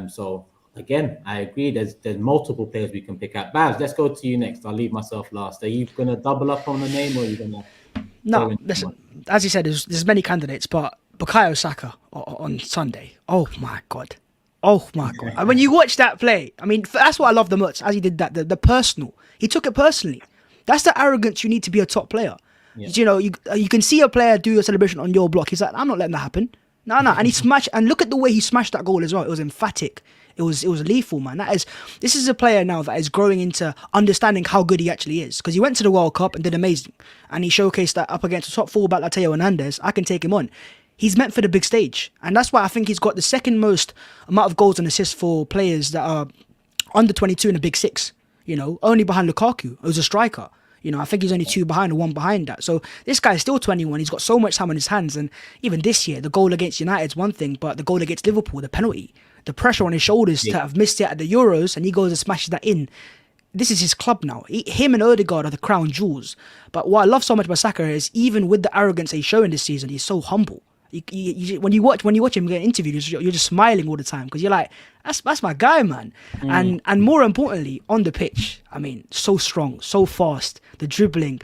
So again, I agree. There's multiple players we can pick out. Bhavs, let's go to you next. I'll leave myself last. Are you going to double up on the name, or are you going to? No, listen. As you said, there's many candidates, but Bukayo Saka on Sunday. Oh my god. And when you watch that play, I mean, that's what I love the most. As he did that, the personal. He took it personally. That's the arrogance you need to be a top player. Yeah. You can see a player do a celebration on your block. He's like, I'm not letting that happen. No. And he smashed, and look at the way he smashed that goal as well. It was emphatic. It was lethal, man. This is a player now that is growing into understanding how good he actually is. Because he went to the World Cup and did amazing. And he showcased that up against the top fullback like Teo Hernandez. I can take him on. He's meant for the big stage. And that's why I think he's got the second most amount of goals and assists for players that are under 22 in the big six. Only behind Lukaku, who's a striker. I think he's only 2 behind or 1 behind that. So this guy is still 21. He's got so much time on his hands. And even this year, the goal against United's one thing, but the goal against Liverpool, the penalty, the pressure on his shoulders to have missed it at the Euros, and he goes and smashes that in. This is his club now. Him and Odegaard are the crown jewels. But what I love so much about Saka is, even with the arrogance he's showing this season, he's so humble. When you watch him get interviewed, you're just smiling all the time because you're like, that's my guy, man. And more importantly, on the pitch, I mean, so strong, so fast, the dribbling.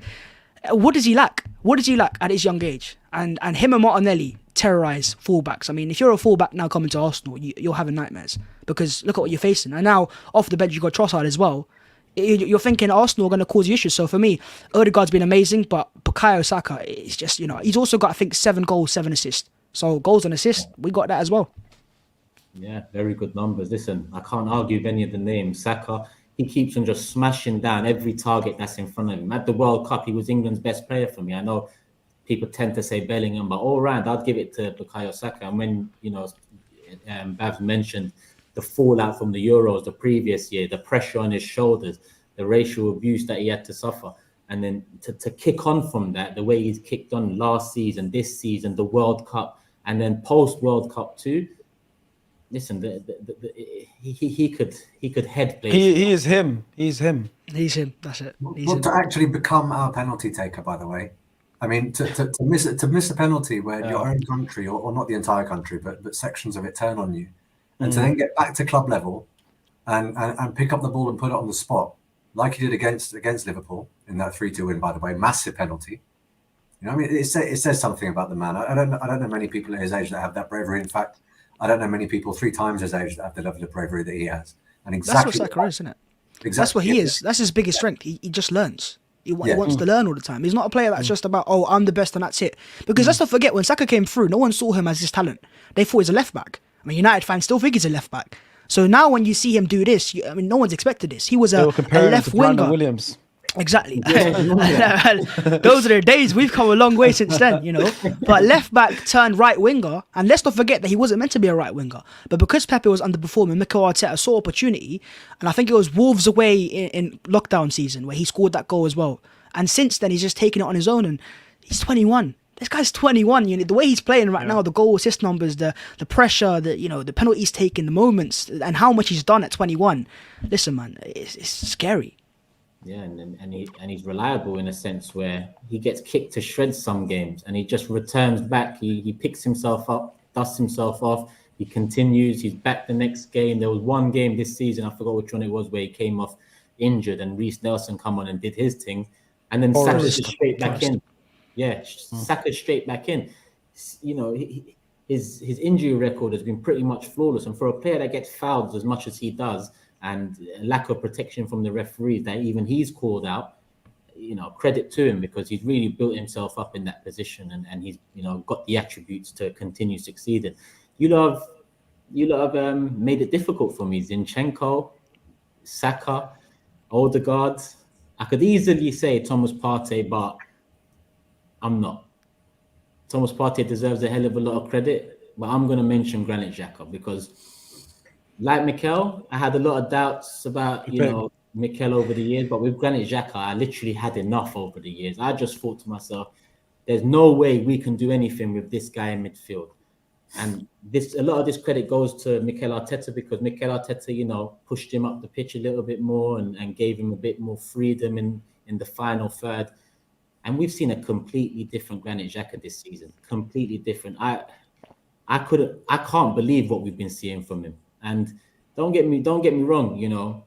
What does he lack? What does he lack at his young age? And him and Martinelli terrorise fullbacks. I mean, if you're a fullback now coming to Arsenal, you're having nightmares because look at what you're facing. And now off the bench, you've got Trossard as well. You're thinking Arsenal are going to cause you issues. So for me, Odegaard's been amazing, but Bukayo Saka is just, he's also got, I think, 7 goals, 7 assists. So goals and assists, we got that as well. Yeah, very good numbers. Listen, I can't argue with any of the names. Saka, he keeps on just smashing down every target that's in front of him. At the World Cup, he was England's best player for me. I know people tend to say Bellingham, but all round, I'd give it to Bukayo Saka. And when, Bhavs mentioned the fallout from the Euros the previous year, the pressure on his shoulders, the racial abuse that he had to suffer. And then to kick on from that, the way he's kicked on last season, this season, the World Cup, and then post-World Cup too. Listen, he could head places. He is him. He's him. He's him. That's it. To actually become our penalty taker, by the way. I mean, to miss a penalty where your own country, or not the entire country, but sections of it turn on you, and to then get back to club level and pick up the ball and put it on the spot, like he did against Liverpool in that 3-2 win, by the way, massive penalty. I mean, it says something about the man. I don't know many people at his age that have that bravery. In fact, I don't know many people 3 times his age that have the level of bravery that he has. And exactly that's what Saka is, isn't it? Exactly. That's what he is. That's his biggest strength. He just learns. He wants to learn all the time. He's not a player that's just about, I'm the best and that's it. Because let's not forget, when Saka came through, no one saw him as his talent. They thought he's a left back. I mean, United fans still think he's a left back. So now when you see him do this, no one's expected this. He was a left winger. Williams. Exactly. Those are the days. We've come a long way since then, But left back turned right winger, and let's not forget that he wasn't meant to be a right winger. But because Pepe was underperforming, Mikel Arteta saw opportunity, and I think it was Wolves away in lockdown season where he scored that goal as well. And since then, he's just taken it on his own, and he's 21. This guy's 21. The way he's playing right now, the goal assist numbers, the pressure, the penalties taken, the moments, and how much he's done at 21. Listen, man, it's scary. Yeah, and he's reliable in a sense where he gets kicked to shreds some games and he just returns back. He picks himself up, dusts himself off. He continues. He's back the next game. There was one game this season, I forgot which one it was, where he came off injured and Reece Nelson come on and did his thing. And then Saka's straight back in. Yeah, Saka's straight back in. His his injury record has been pretty much flawless. And for a player that gets fouled as much as he does, and lack of protection from the referees that even he's called out, credit to him, because he's really built himself up in that position, and he's got the attributes to continue succeeding. You lot have made it difficult for me. Zinchenko, Saka, Odegaard. I could easily say Thomas Partey, but I'm not. Thomas Partey deserves a hell of a lot of credit, but I'm going to mention Granit Xhaka because, like Mikel, I had a lot of doubts about Mikel over the years, but with Granit Xhaka, I literally had enough over the years. I just thought to myself, there's no way we can do anything with this guy in midfield. And a lot of this credit goes to Mikel Arteta, because Mikel Arteta, pushed him up the pitch a little bit more and gave him a bit more freedom in the final third. And we've seen a completely different Granit Xhaka this season. Completely different. I can't believe what we've been seeing from him. And don't get me wrong,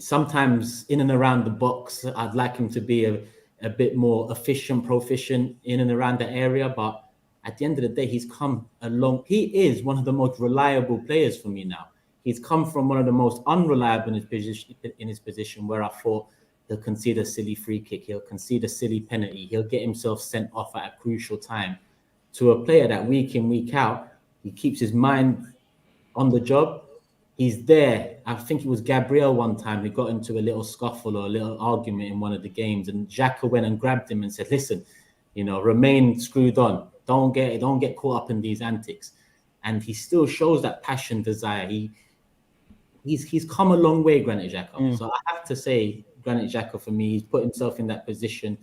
sometimes in and around the box, I'd like him to be a bit more efficient, proficient in and around the area. But at the end of the day, he's come along. He is one of the most reliable players for me now. He's come from one of the most unreliable in his position, where I thought he'll concede a silly free kick, he'll concede a silly penalty, he'll get himself sent off at a crucial time, to a player that week in, week out, he keeps his mind on the job. He's there. I think it was Gabriel one time who got into a little scuffle or a little argument in one of the games, and Xhaka went and grabbed him and said, listen, remain screwed on. Don't get caught up in these antics. And he still shows that passion, desire. He's come a long way, Granit Xhaka. So I have to say, Granit Xhaka, for me, he's put himself in that position.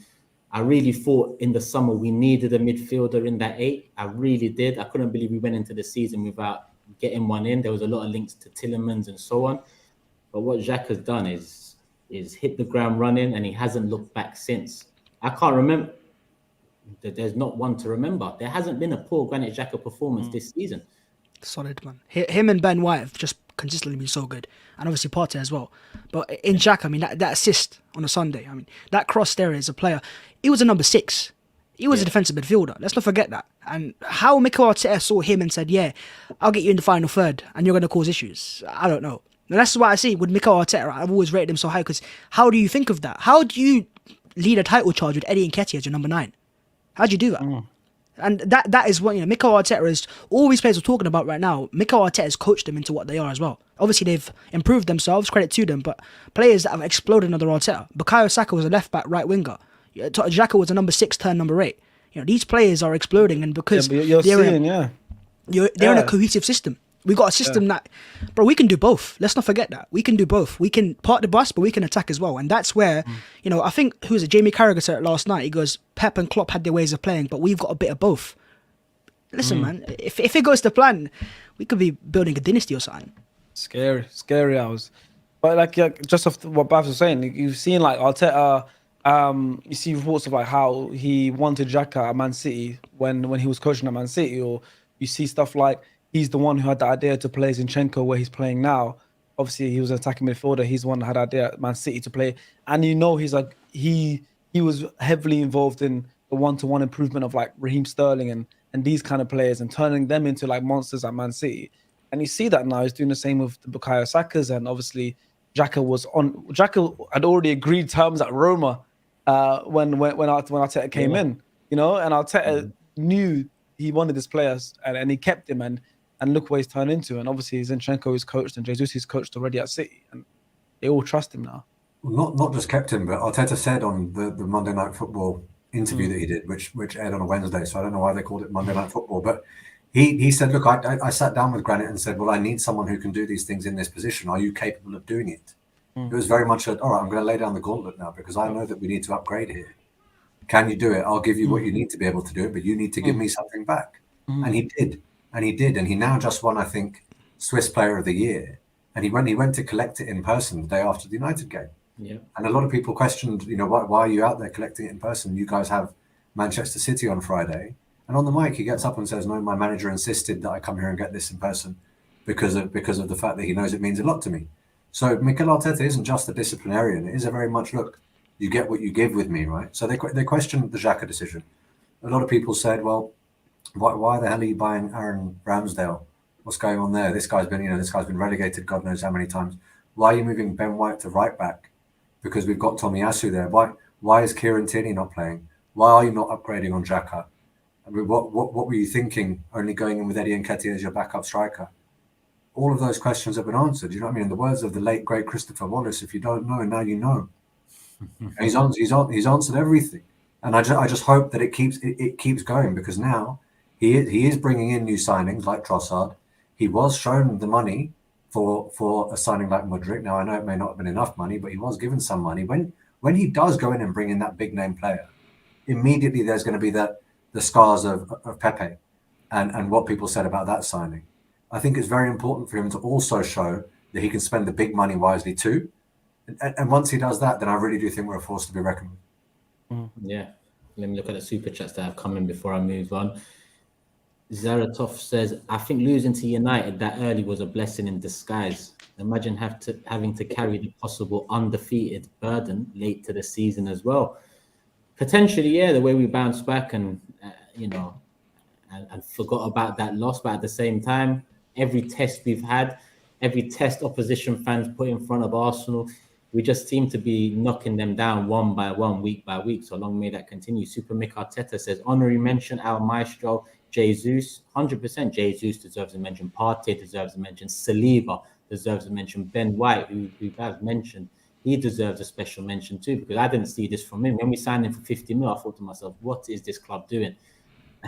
I really thought in the summer we needed a midfielder in that 8. I really did. I couldn't believe we went into the season without getting one in. There was a lot of links to Tielemans and so on. But what Xhaka's done is hit the ground running, and he hasn't looked back since. I can't remember. There's not one to remember. There hasn't been a poor Granit Xhaka performance this season. Solid, man. Him and Ben White have just consistently been so good, and obviously Partey as well. But in Xhaka, I mean, that assist on a Sunday, I mean, that cross there is a player. He was a number 6. He was a defensive midfielder. Let's not forget that. And how Mikel Arteta saw him and said, yeah, I'll get you in the final third and you're going to cause issues, I don't know. And that's why I see with Mikel Arteta, I've always rated him so high, because how do you think of that? How do you lead a title charge with Eddie Nketiah as your number 9? How do you do that? And that is what, Mikel Arteta is, all these players we're talking about right now, Mikel Arteta has coached them into what they are as well. Obviously, they've improved themselves, credit to them, but players that have exploded under Arteta. Bukayo Saka was a left-back, right winger. Xhaka was a number 6, turned number 8. These players are exploding, and because they're in a cohesive system. We got a system that, bro, we can do both. Let's not forget that. We can do both. We can park the bus, but we can attack as well. And that's where, I think, Jamie Carragher said it last night. He goes, Pep and Klopp had their ways of playing, but we've got a bit of both. Listen, man, if it goes to plan, we could be building a dynasty or something. Scary hours. But just off what Bhavs was saying, you've seen Arteta. You see reports of how he wanted Xhaka at Man City when he was coaching at Man City, or you see stuff like he's the one who had the idea to play Zinchenko where he's playing now. Obviously, he was an attacking midfielder. He's the one that had the idea at Man City to play, and he was heavily involved in the one-to-one improvement of Raheem Sterling and these kind of players, and turning them into monsters at Man City. And you see that now he's doing the same with the Bukayo Sakas, and obviously Xhaka had already agreed terms at Roma. When Arteta came in, and Arteta knew he wanted his players, and he kept him, and look where he's turned into. And obviously Zinchenko is coached, and Jesus is coached already at City, and they all trust him now. Well, not just kept him, but Arteta said on the Monday Night Football interview that he did, which aired on a Wednesday, so I don't know why they called it Monday Night Football, but he said, look, I sat down with Granit and said, well, I need someone who can do these things in this position. Are you capable of doing it? It was very much all right, I'm going to lay down the gauntlet now, because I know that we need to upgrade here. Can you do it? I'll give you what you need to be able to do it, but you need to give me something back. And he did. And he now just won, I think, Swiss Player of the Year. And he went to collect it in person the day after the United game. Yeah. And a lot of people questioned, why are you out there collecting it in person? You guys have Manchester City on Friday. And on the mic, he gets up and says, no, my manager insisted that I come here and get this in person because of the fact that he knows it means a lot to me. So Mikel Arteta isn't just a disciplinarian. It is a very much, look, you get what you give with me, right? So they questioned the Xhaka decision. A lot of people said, well, Why the hell are you buying Aaron Ramsdale? What's going on there? This guy's been relegated God knows how many times. Why are you moving Ben White to right back? Because we've got Tomiyasu there. Why is Kieran Tierney not playing? Why are you not upgrading on Xhaka? I mean, what were you thinking? Only going in with Eddie Nketiah as your backup striker? All of those questions have been answered. You know what I mean? In the words of the late great Christopher Wallace, if you don't know, now you know. And he's answered everything. And I just hope that it keeps going, because now he is bringing in new signings like Trossard. He was shown the money for a signing like Mudryk. Now I know it may not have been enough money, but he was given some money. When he does go in and bring in that big name player, immediately there's going to be the scars of Pepe and what people said about that signing. I think it's very important for him to also show that he can spend the big money wisely too. And once he does that, then I really do think we're a force to be reckoned with. Yeah. Let me look at the super chats that have come in before I move on. Zaratov says, I think losing to United that early was a blessing in disguise. Imagine having to carry the possible undefeated burden late to the season as well. Potentially, yeah, the way we bounced back and forgot about that loss, but at the same time, every test we've had, every test opposition fans put in front of Arsenal, we just seem to be knocking them down one by one, week by week. So long may that continue. Super Mick Arteta says, honorary mention, our maestro, Jesus. 100% Jesus deserves a mention. Partey deserves a mention. Saliba deserves a mention. Ben White, who Bhavs mentioned, he deserves a special mention too, because I didn't see this from him. When we signed him for 50 mil, I thought to myself, what is this club doing?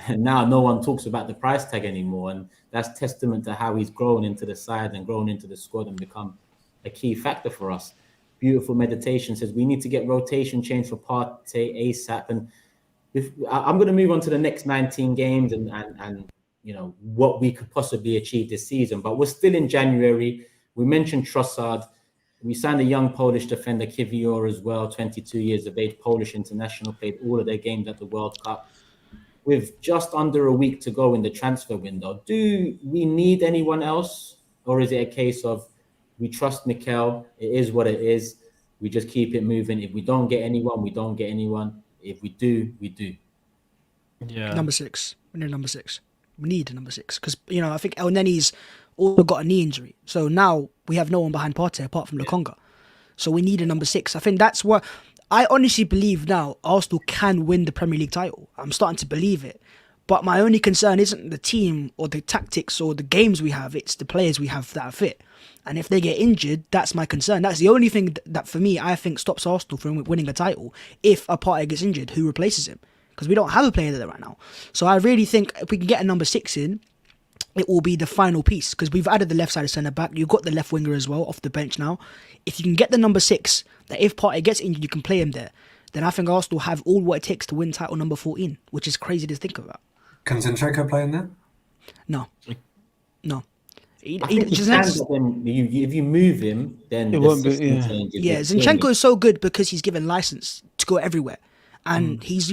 And now no one talks about the price tag anymore. And that's testament to how he's grown into the side and grown into the squad and become a key factor for us. Beautiful Meditation says, we need to get rotation change for Partey ASAP. And I'm going to move on to the next 19 games and what we could possibly achieve this season. But we're still in January. We mentioned Trossard. We signed a young Polish defender, Kiwior, as well, 22 years of age, Polish international, played all of their games at the World Cup. With just under a week to go in the transfer window, do we need anyone else? Or is it a case of we trust Mikel, it is what it is, we just keep it moving. If we don't get anyone, we don't get anyone. If we do, we do. Yeah. Number 6. We need number 6. We need a number 6. Because, I think El Neni's also got a knee injury. So now we have no one behind Partey apart from Lokonga. So we need a number 6. I think that's what I honestly believe now. Arsenal can win the Premier League title. I'm starting to believe it. But my only concern isn't the team or the tactics or the games we have. It's the players we have that are fit. And if they get injured, that's my concern. That's the only thing that for me, I think stops Arsenal from winning a title. If a Partey gets injured, who replaces him? Because we don't have a player there right now. So I really think if we can get a number 6 in, it will be the final piece. Because we've added the left-sided centre-back. You've got the left winger as well off the bench now. If you can get the number 6, that if Partey gets injured, you can play him there, then I think Arsenal have all what it takes to win title number 14, which is crazy to think about. Can Zinchenko play in there? No. If you move him, then it won't be. Yeah, Zinchenko is so good because he's given license to go everywhere. And he's,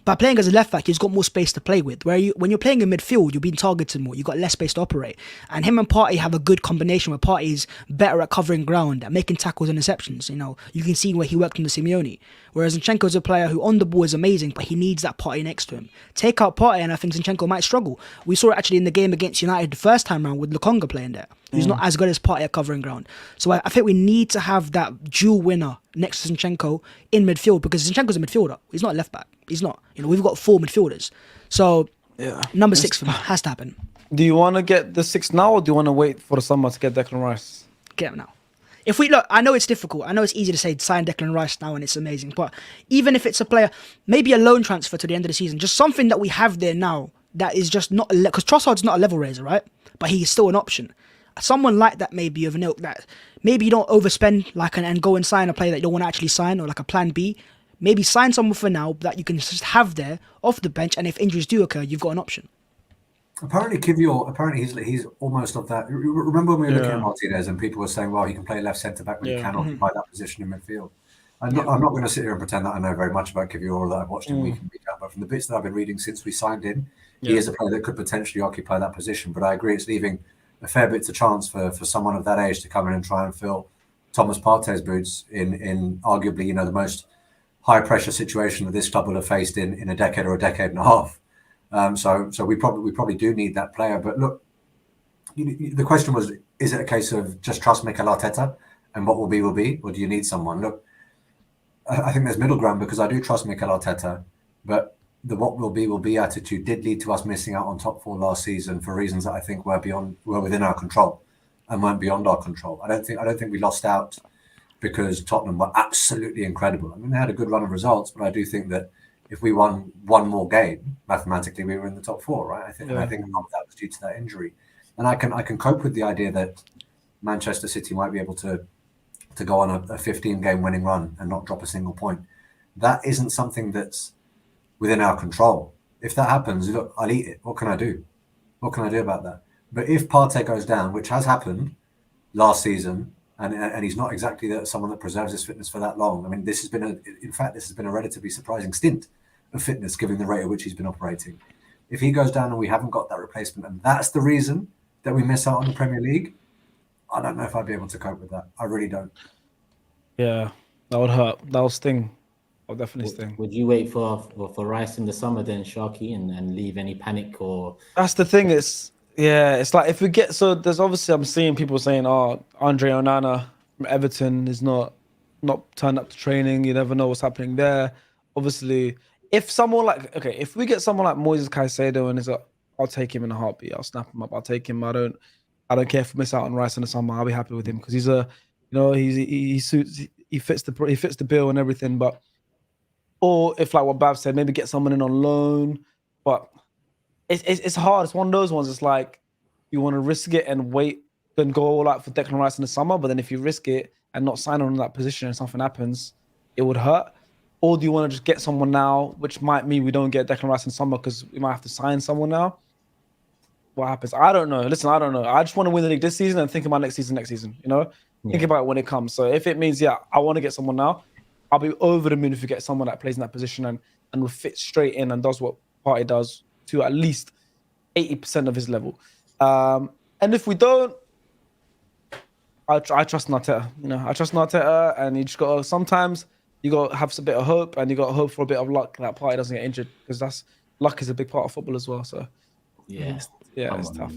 by playing as a left back, he's got more space to play with. When you're playing in midfield, you're being targeted more. You've got less space to operate. And him and Partey have a good combination where Partey is better at covering ground, at making tackles and interceptions. You can see where he worked under Simeone. Whereas Zinchenko is a player who on the ball is amazing, but he needs that Partey next to him. Take out Partey and I think Zinchenko might struggle. We saw it actually in the game against United the first time round with Lokonga playing there. He's not as good as Partey at covering ground. So I think we need to have that dual winner next to Zinchenko in midfield, because Zinchenko's a midfielder. He's not a left back. He's not. We've got 4 midfielders. So number 6 for me has to happen. Do you want to get the 6 now, or do you want to wait for the summer to get Declan Rice? Get him now. If we look, I know it's difficult. I know it's easy to say sign Declan Rice now and it's amazing. But even if it's a player, maybe a loan transfer to the end of the season, just something that we have there now that is just not, because Trossard's not a level raiser, right? But he's still an option. Someone like that may be of an ilk that maybe you don't overspend and go and sign a player that you don't want to actually sign, or like a plan B. Maybe sign someone for now that you can just have there off the bench, and if injuries do occur, you've got an option. Apparently, Kiwior, he's almost of that. Remember when we were looking at Martinez and people were saying, well, he can play left centre-back, but he can occupy that position in midfield. I'm not going to sit here and pretend that I know very much about Kiwior or that I've watched him week in, week out, but from the bits that I've been reading since we signed him, he is a player that could potentially occupy that position. But I agree, it's leaving a fair bit to chance for someone of that age to come in and try and fill Thomas Partey's boots in arguably, the most high-pressure situation that this club will have faced in a decade or a decade and a half. So we probably do need that player. But look, the question was, is it a case of just trust Mikel Arteta and what will be, or do you need someone? Look, I think there's middle ground because I do trust Mikel Arteta, but the what will be attitude did lead to us missing out on top 4 last season for reasons that I think were within our control and weren't beyond our control. I don't think we lost out because Tottenham were absolutely incredible. I mean, they had a good run of results, but I do think that if we won one more game, mathematically we were in the top 4, right? I think a lot of that was due to that injury. And I can cope with the idea that Manchester City might be able to go on a 15-game winning run and not drop a single point. That isn't something that's within our control. If that happens, look, I'll eat it. What can I do? What can I do about that? But if Partey goes down, which has happened last season, and he's not exactly someone that preserves his fitness for that long. I mean, this has been a relatively surprising stint of fitness, given the rate at which he's been operating. If he goes down and we haven't got that replacement, and that's the reason that we miss out on the Premier League, I don't know if I'd be able to cope with that. I really don't. Yeah, that would hurt. That would sting. That would definitely sting. Would you wait for Rice in the summer then, Sharky, and leave any panic or? That's the thing. It's like if we get there's obviously I'm seeing people saying, oh, Andre Onana from Everton is not turned up to training. You never know what's happening there. Obviously, if we get someone like Moises Caicedo and I'll take him in a heartbeat. I'll snap him up. I'll take him. I don't care if we miss out on Rice in the summer. I'll be happy with him because he's he fits the bill and everything. But or if like what Bhavs said, maybe get someone in on loan. But it's hard. It's one of those ones. It's like you want to risk it and wait and go all out for Declan Rice in the summer. But then if you risk it and not sign on in that position and something happens, it would hurt. Or do you want to just get someone now, which might mean we don't get Declan Rice in summer because we might have to sign someone now? What happens? I don't know. Listen, I don't know. I just want to win the league this season and think about next season. Think about it when it comes. So if it means, I want to get someone now, I'll be over the moon if we get someone that plays in that position and will fit straight in and does what Partey does to at least 80% of his level. And if we don't, I trust Arteta. I trust Arteta, and you just got to, sometimes you got to have a bit of hope, and you got to hope for a bit of luck that Partey doesn't get injured, because luck is a big part of football as well. So it's tough.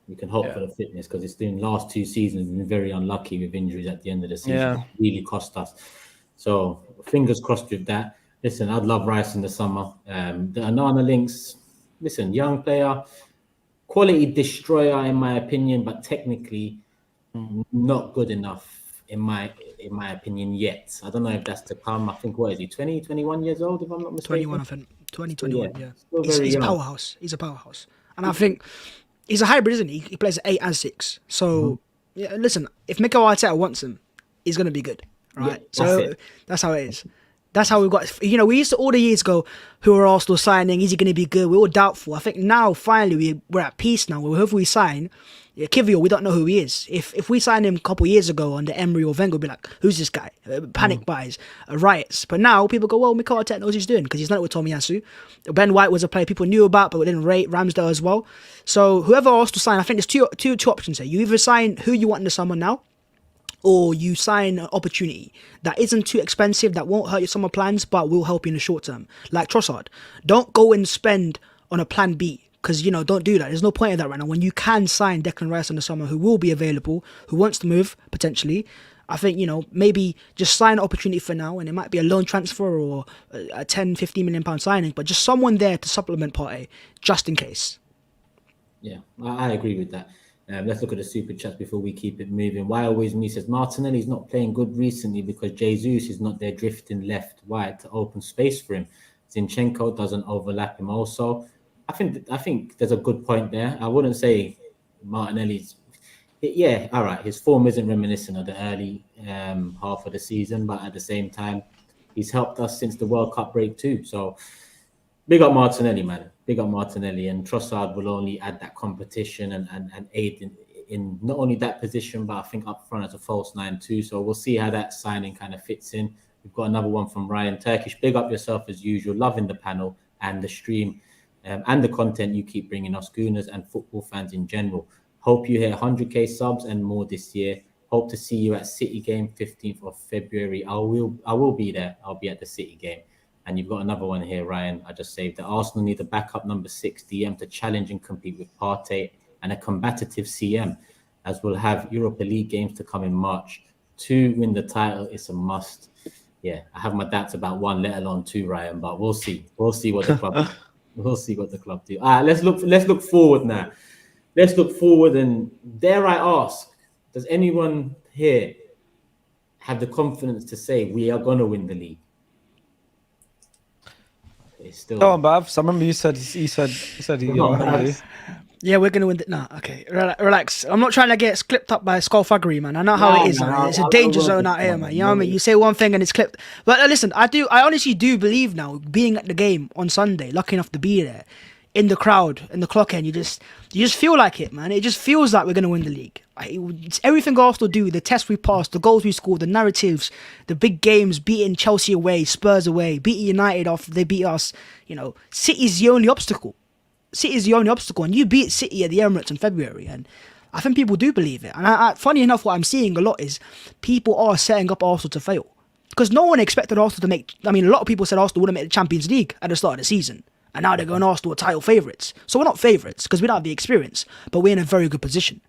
We can hope for the fitness, because it's been last 2 seasons been very unlucky with injuries at the end of the season. It really cost us. So fingers crossed with that. Listen, I'd love Rice in the summer. The Onana links, listen, young player, quality destroyer in my opinion, but technically not good enough in my opinion yet. I don't know if that's to come. I think, what is he, 20, 21 years old, if I'm not mistaken? 21, I think. 21, yeah. He's a powerhouse. He's a powerhouse. And I think he's a hybrid, isn't he? He plays 8 and 6. So, listen, if Mikel Arteta wants him, he's going to be good, right? Yeah, that's how it is. That's how we've got. We used to all the years go, who are Arsenal signing? Is he going to be good? We're all doubtful. I think now, finally, we're at peace now. Whoever we sign, Kivior, we don't know who he is. If we signed him a couple of years ago under Emery or Wenger, we'd be like, who's this guy? Panic buys, riots. But now people go, well, Mikel Arteta knows what he's doing, because he's done it with Tomiyasu. Ben White was a player people knew about, but didn't rate. Ramsdale as well. So whoever Arsenal sign, I think there's two options here. You either sign who you want in the summer now, or you sign an opportunity that isn't too expensive, that won't hurt your summer plans, but will help you in the short term. Like Trossard. Don't go and spend on a plan B, because, don't do that. There's no point in that right now. When you can sign Declan Rice in the summer, who will be available, who wants to move, potentially, I think, maybe just sign an opportunity for now, and it might be a loan transfer or a 10, 15 million pound signing, but just someone there to supplement Partey, just in case. Yeah, I agree with that. Let's look at the super chats before we keep it moving. Why always me says Martinelli's not playing good recently because Jesus is not there drifting left, wide to open space for him. Zinchenko doesn't overlap him also. I think there's a good point there. I wouldn't say Martinelli's. All right. His form isn't reminiscent of the early half of the season, but at the same time, he's helped us since the World Cup break too. So big up Martinelli, man. Big up Martinelli, and Trossard will only add that competition and aid in not only that position, but I think up front as a false 9 too. So we'll see how that signing kind of fits in. We've got another one from Ryan Turkish. Big up yourself as usual. Loving the panel and the stream and the content you keep bringing us, Gooners and football fans in general. Hope you hit 100k subs and more this year. Hope to see you at City game 15th of February. I will be there. I'll be at the City game. And you've got another one here, Ryan. I just saved that Arsenal need a backup number 6 DM to challenge and compete with Partey and a combative CM, as we'll have Europa League games to come in March. To win the title, it's a must. Yeah, I have my doubts about 1, let alone 2, Ryan, but we'll see. We'll see what the club we'll see what the club do. All right, let's look forward now. Let's look forward, and dare I ask, does anyone here have the confidence to say we are gonna win the league? It's still Go on, Bhavs. I remember you said Come on, Bhavs. Yeah, we're gonna win. Nah, okay, relax. I'm not trying to get clipped up by skullfuggery, man. I know how it is. Man. It's a danger zone out here, man. You know what I mean? You say one thing and it's clipped. But listen, I honestly do believe now, being at the game on Sunday, lucky enough to be there, in the crowd, in the clock end, you just feel like it, man. It just feels like we're gonna win the league. It's everything Arsenal do, the tests we passed, the goals we scored, the narratives, the big games, beating Chelsea away, Spurs away, beating United after they beat us. You know, City's the only obstacle. City's the only obstacle, and you beat City at the Emirates in February, and I think people do believe it. And funny enough, what I'm seeing a lot is people are setting up Arsenal to fail, because no one expected Arsenal to make. I mean, a lot of people said Arsenal wouldn't make the Champions League at the start of the season, and now they're going Arsenal are title favourites. So we're not favourites because we don't have the experience, but we're in a very good position.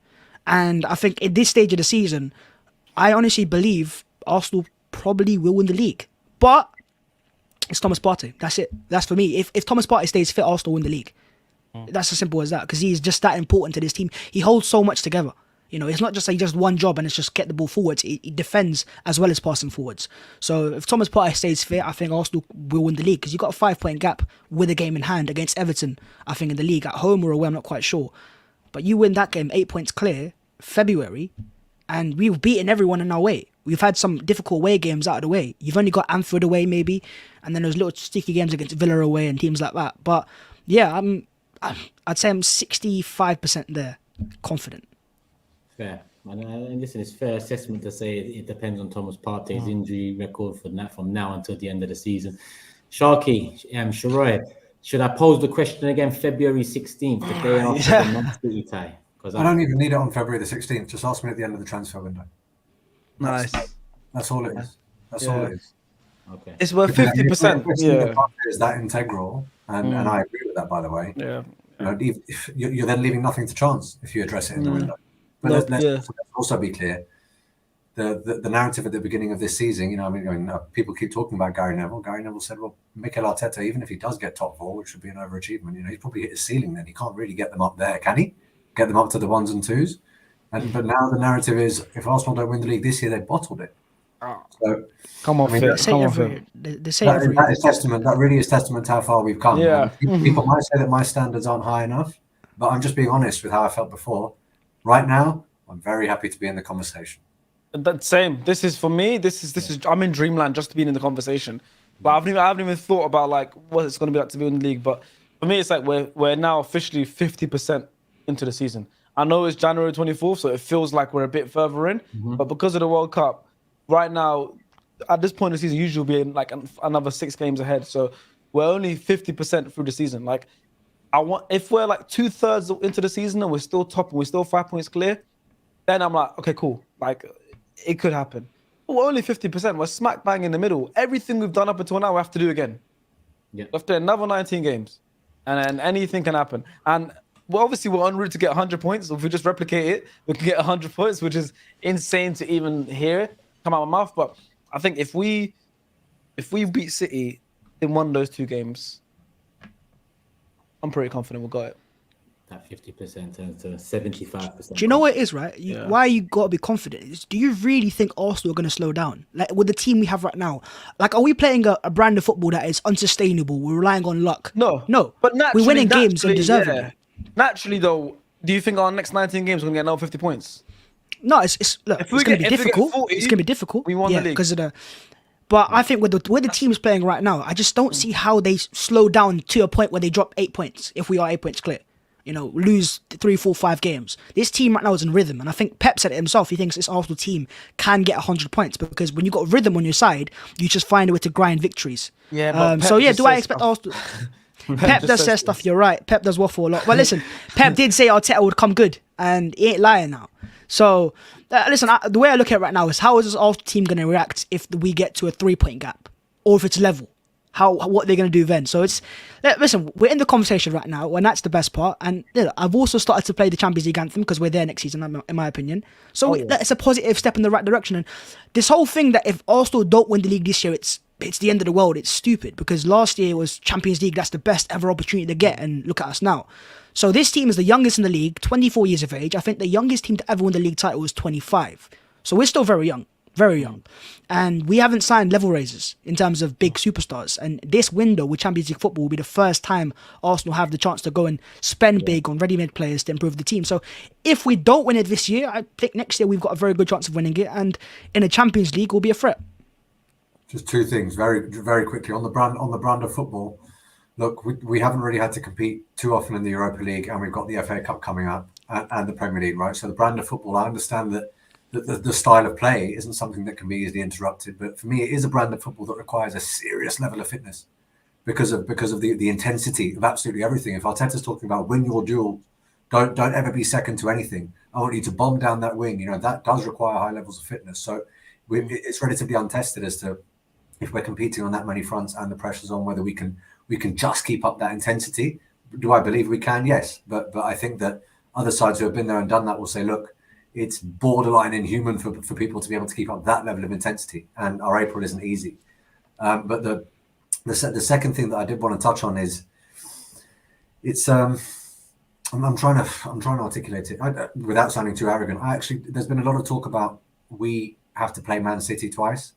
And I think at this stage of the season, I honestly believe Arsenal probably will win the league, but it's Thomas Partey. That's it. That's for me. If Thomas Partey stays fit, Arsenal win the league. That's as simple as that, because he's just that important to this team. He holds so much together. You know, it's not just like just one job and it's just get the ball forwards. He defends as well as passing forwards. So if Thomas Partey stays fit, I think Arsenal will win the league, because you've got a 5-point gap with a game in hand against Everton, I think, in the league, at home or away, I'm not quite sure. But you win that game 8 points clear, February, and we've beaten everyone in our way. We've had some difficult away games out of the way. You've only got Anfield away maybe, and then those little sticky games against Villa away and teams like that. But yeah, I'd say I'm 65% there, confident. Fair. And listen, it's fair assessment to say it depends on Thomas Partey's injury record from now until the end of the season. Sharky, Sheroy, should I pose the question again February 16th, the day after the Man City tie? I don't even need it on February the 16th. Just ask me at the end of the transfer window. Nice. That's all it is. That's all it is. Okay. It's worth 50%. Yeah. Is that integral? And I agree with that, by the way. Yeah. You know, if you're then leaving nothing to chance if you address it in the window. But let's also be clear. The narrative at the beginning of this season, you know, I mean, people keep talking about Gary Neville. Gary Neville said, well, Mikel Arteta, even if he does get top 4, which would be an overachievement, you know, he's probably hit his ceiling then. He can't really get them up there, can he? Get them up to the 1s and 2s. But now the narrative is, if Arsenal don't win the league this year, they've bottled it. So, come on, They say that is testament. That really is testament to how far we've come. Yeah. People might say that my standards aren't high enough, but I'm just being honest with how I felt before. Right now, I'm very happy to be in the conversation. That same. This is for me. This is. I'm in dreamland just to be in the conversation. But I haven't even thought about like what it's going to be like to be in the league. But for me, it's like we're now officially 50% into the season. I know it's January 24th, so it feels like we're a bit further in. But because of the World Cup, right now, at this point in the season, usually we'll be in like another 6 games ahead. So we're only 50% through the season. Like, if we're like 2/3 into the season and we're still top and we're still 5 points clear, then I'm like, okay, cool. Like, it could happen. But we're only 50%. We're smack bang in the middle. Everything we've done up until now, we have to do again. Yeah. We have to do another 19 games, and then anything can happen. And we're en route to get 100 points. So if we just replicate it, we can get 100 points, which is insane to even hear it come out of my mouth. But I think if we beat City in one of those 2 games, I'm pretty confident we'll got it. That 50% turns to 75%. Do you know what it is, right? Why you got to be confident is, do you really think Arsenal are going to slow down? Like, with the team we have right now, like, are we playing a brand of football that is unsustainable? We're relying on luck. No. But we're winning games and deserving it. Naturally, though, do you think our next 19 games we're going to get another 50 points? No, it's going to be difficult. It's going to be difficult. We won the league. Because of the... But I think with the team is playing right now, I just don't see how they slow down to a point where they drop 8 points if we are 8 points clear. You know, lose 3, 4, 5 games. This team right now is in rhythm, and I think Pep said it himself. He thinks this Arsenal team can get 100 points because when you got rhythm on your side, you just find a way to grind victories. Yeah. But do I expect Arsenal? Pep does say stuff. You're right. Pep does waffle a lot. But listen, Pep did say Arteta would come good, and he ain't lying now. So listen, the way I look at it right now is, how is this Arsenal team going to react if we get to a 3-point gap, or if it's level? what they're going to do then. So listen, we're in the conversation right now, and that's the best part. And I've also started to play the Champions League anthem because we're there next season, in my opinion. So it's a positive step in the right direction. And this whole thing that if Arsenal don't win the league this year, it's the end of the world. It's stupid because last year was Champions League. That's the best ever opportunity to get, and look at us now. So this team is the youngest in the league, 24 years of age. I think the youngest team to ever win the league title was 25. So we're still very young. Very young. And we haven't signed level raisers in terms of big superstars. And this window with Champions League football will be the first time Arsenal have the chance to go and spend big on ready-made players to improve the team. So if we don't win it this year, I think next year we've got a very good chance of winning it. And in a Champions League, we'll be a threat. Just two things very, very quickly on the brand of football. Look, we haven't really had to compete too often in the Europa League, and we've got the FA Cup coming up and the Premier League, right? So the brand of football, I understand that the style of play isn't something that can be easily interrupted, but for me, it is a brand of football that requires a serious level of fitness because of the intensity of absolutely everything. If Arteta's talking about win your duel, don't ever be second to anything. I want you to bomb down that wing. That does require high levels of fitness. So it's relatively untested as to if we're competing on that many fronts and the pressure's on, whether we can just keep up that intensity. Do I believe we can? Yes, but I think that other sides who have been there and done that will say, look, it's borderline inhuman for people to be able to keep up that level of intensity, and our April isn't easy. But the second thing that I did want to touch on is it's I'm trying to articulate it without sounding too arrogant. There's been a lot of talk about we have to play Man City twice.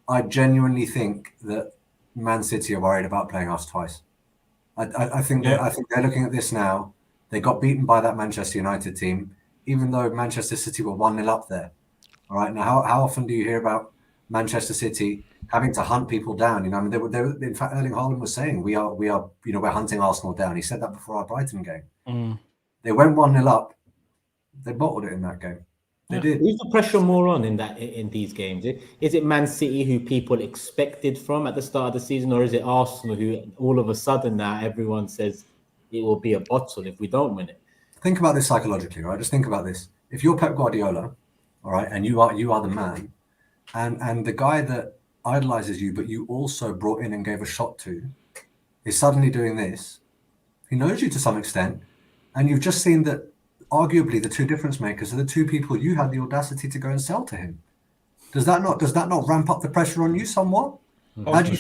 I genuinely think that Man City are worried about playing us twice. I think they're looking at this now. They got beaten by that Manchester United team, even though Manchester City were 1-0 up there. All right. Now, how often do you hear about Manchester City having to hunt people down? They were. In fact, Erling Haaland was saying we are. We're hunting Arsenal down. He said that before our Brighton game. They went 1-0 up. They bottled it in that game. They did. Who's the pressure more on in these games? Is it Man City, who people expected from at the start of the season, or is it Arsenal, who all of a sudden now everyone says it will be a bottle if we don't win it? Think about this psychologically, right? Just think about this. If you're Pep Guardiola, all right, and you are the man, and the guy that idolizes you, but you also brought in and gave a shot to, is suddenly doing this. He knows you to some extent, and you've just seen that arguably the two difference makers are the two people you had the audacity to go and sell to him. Does that not ramp up the pressure on you somewhat? How do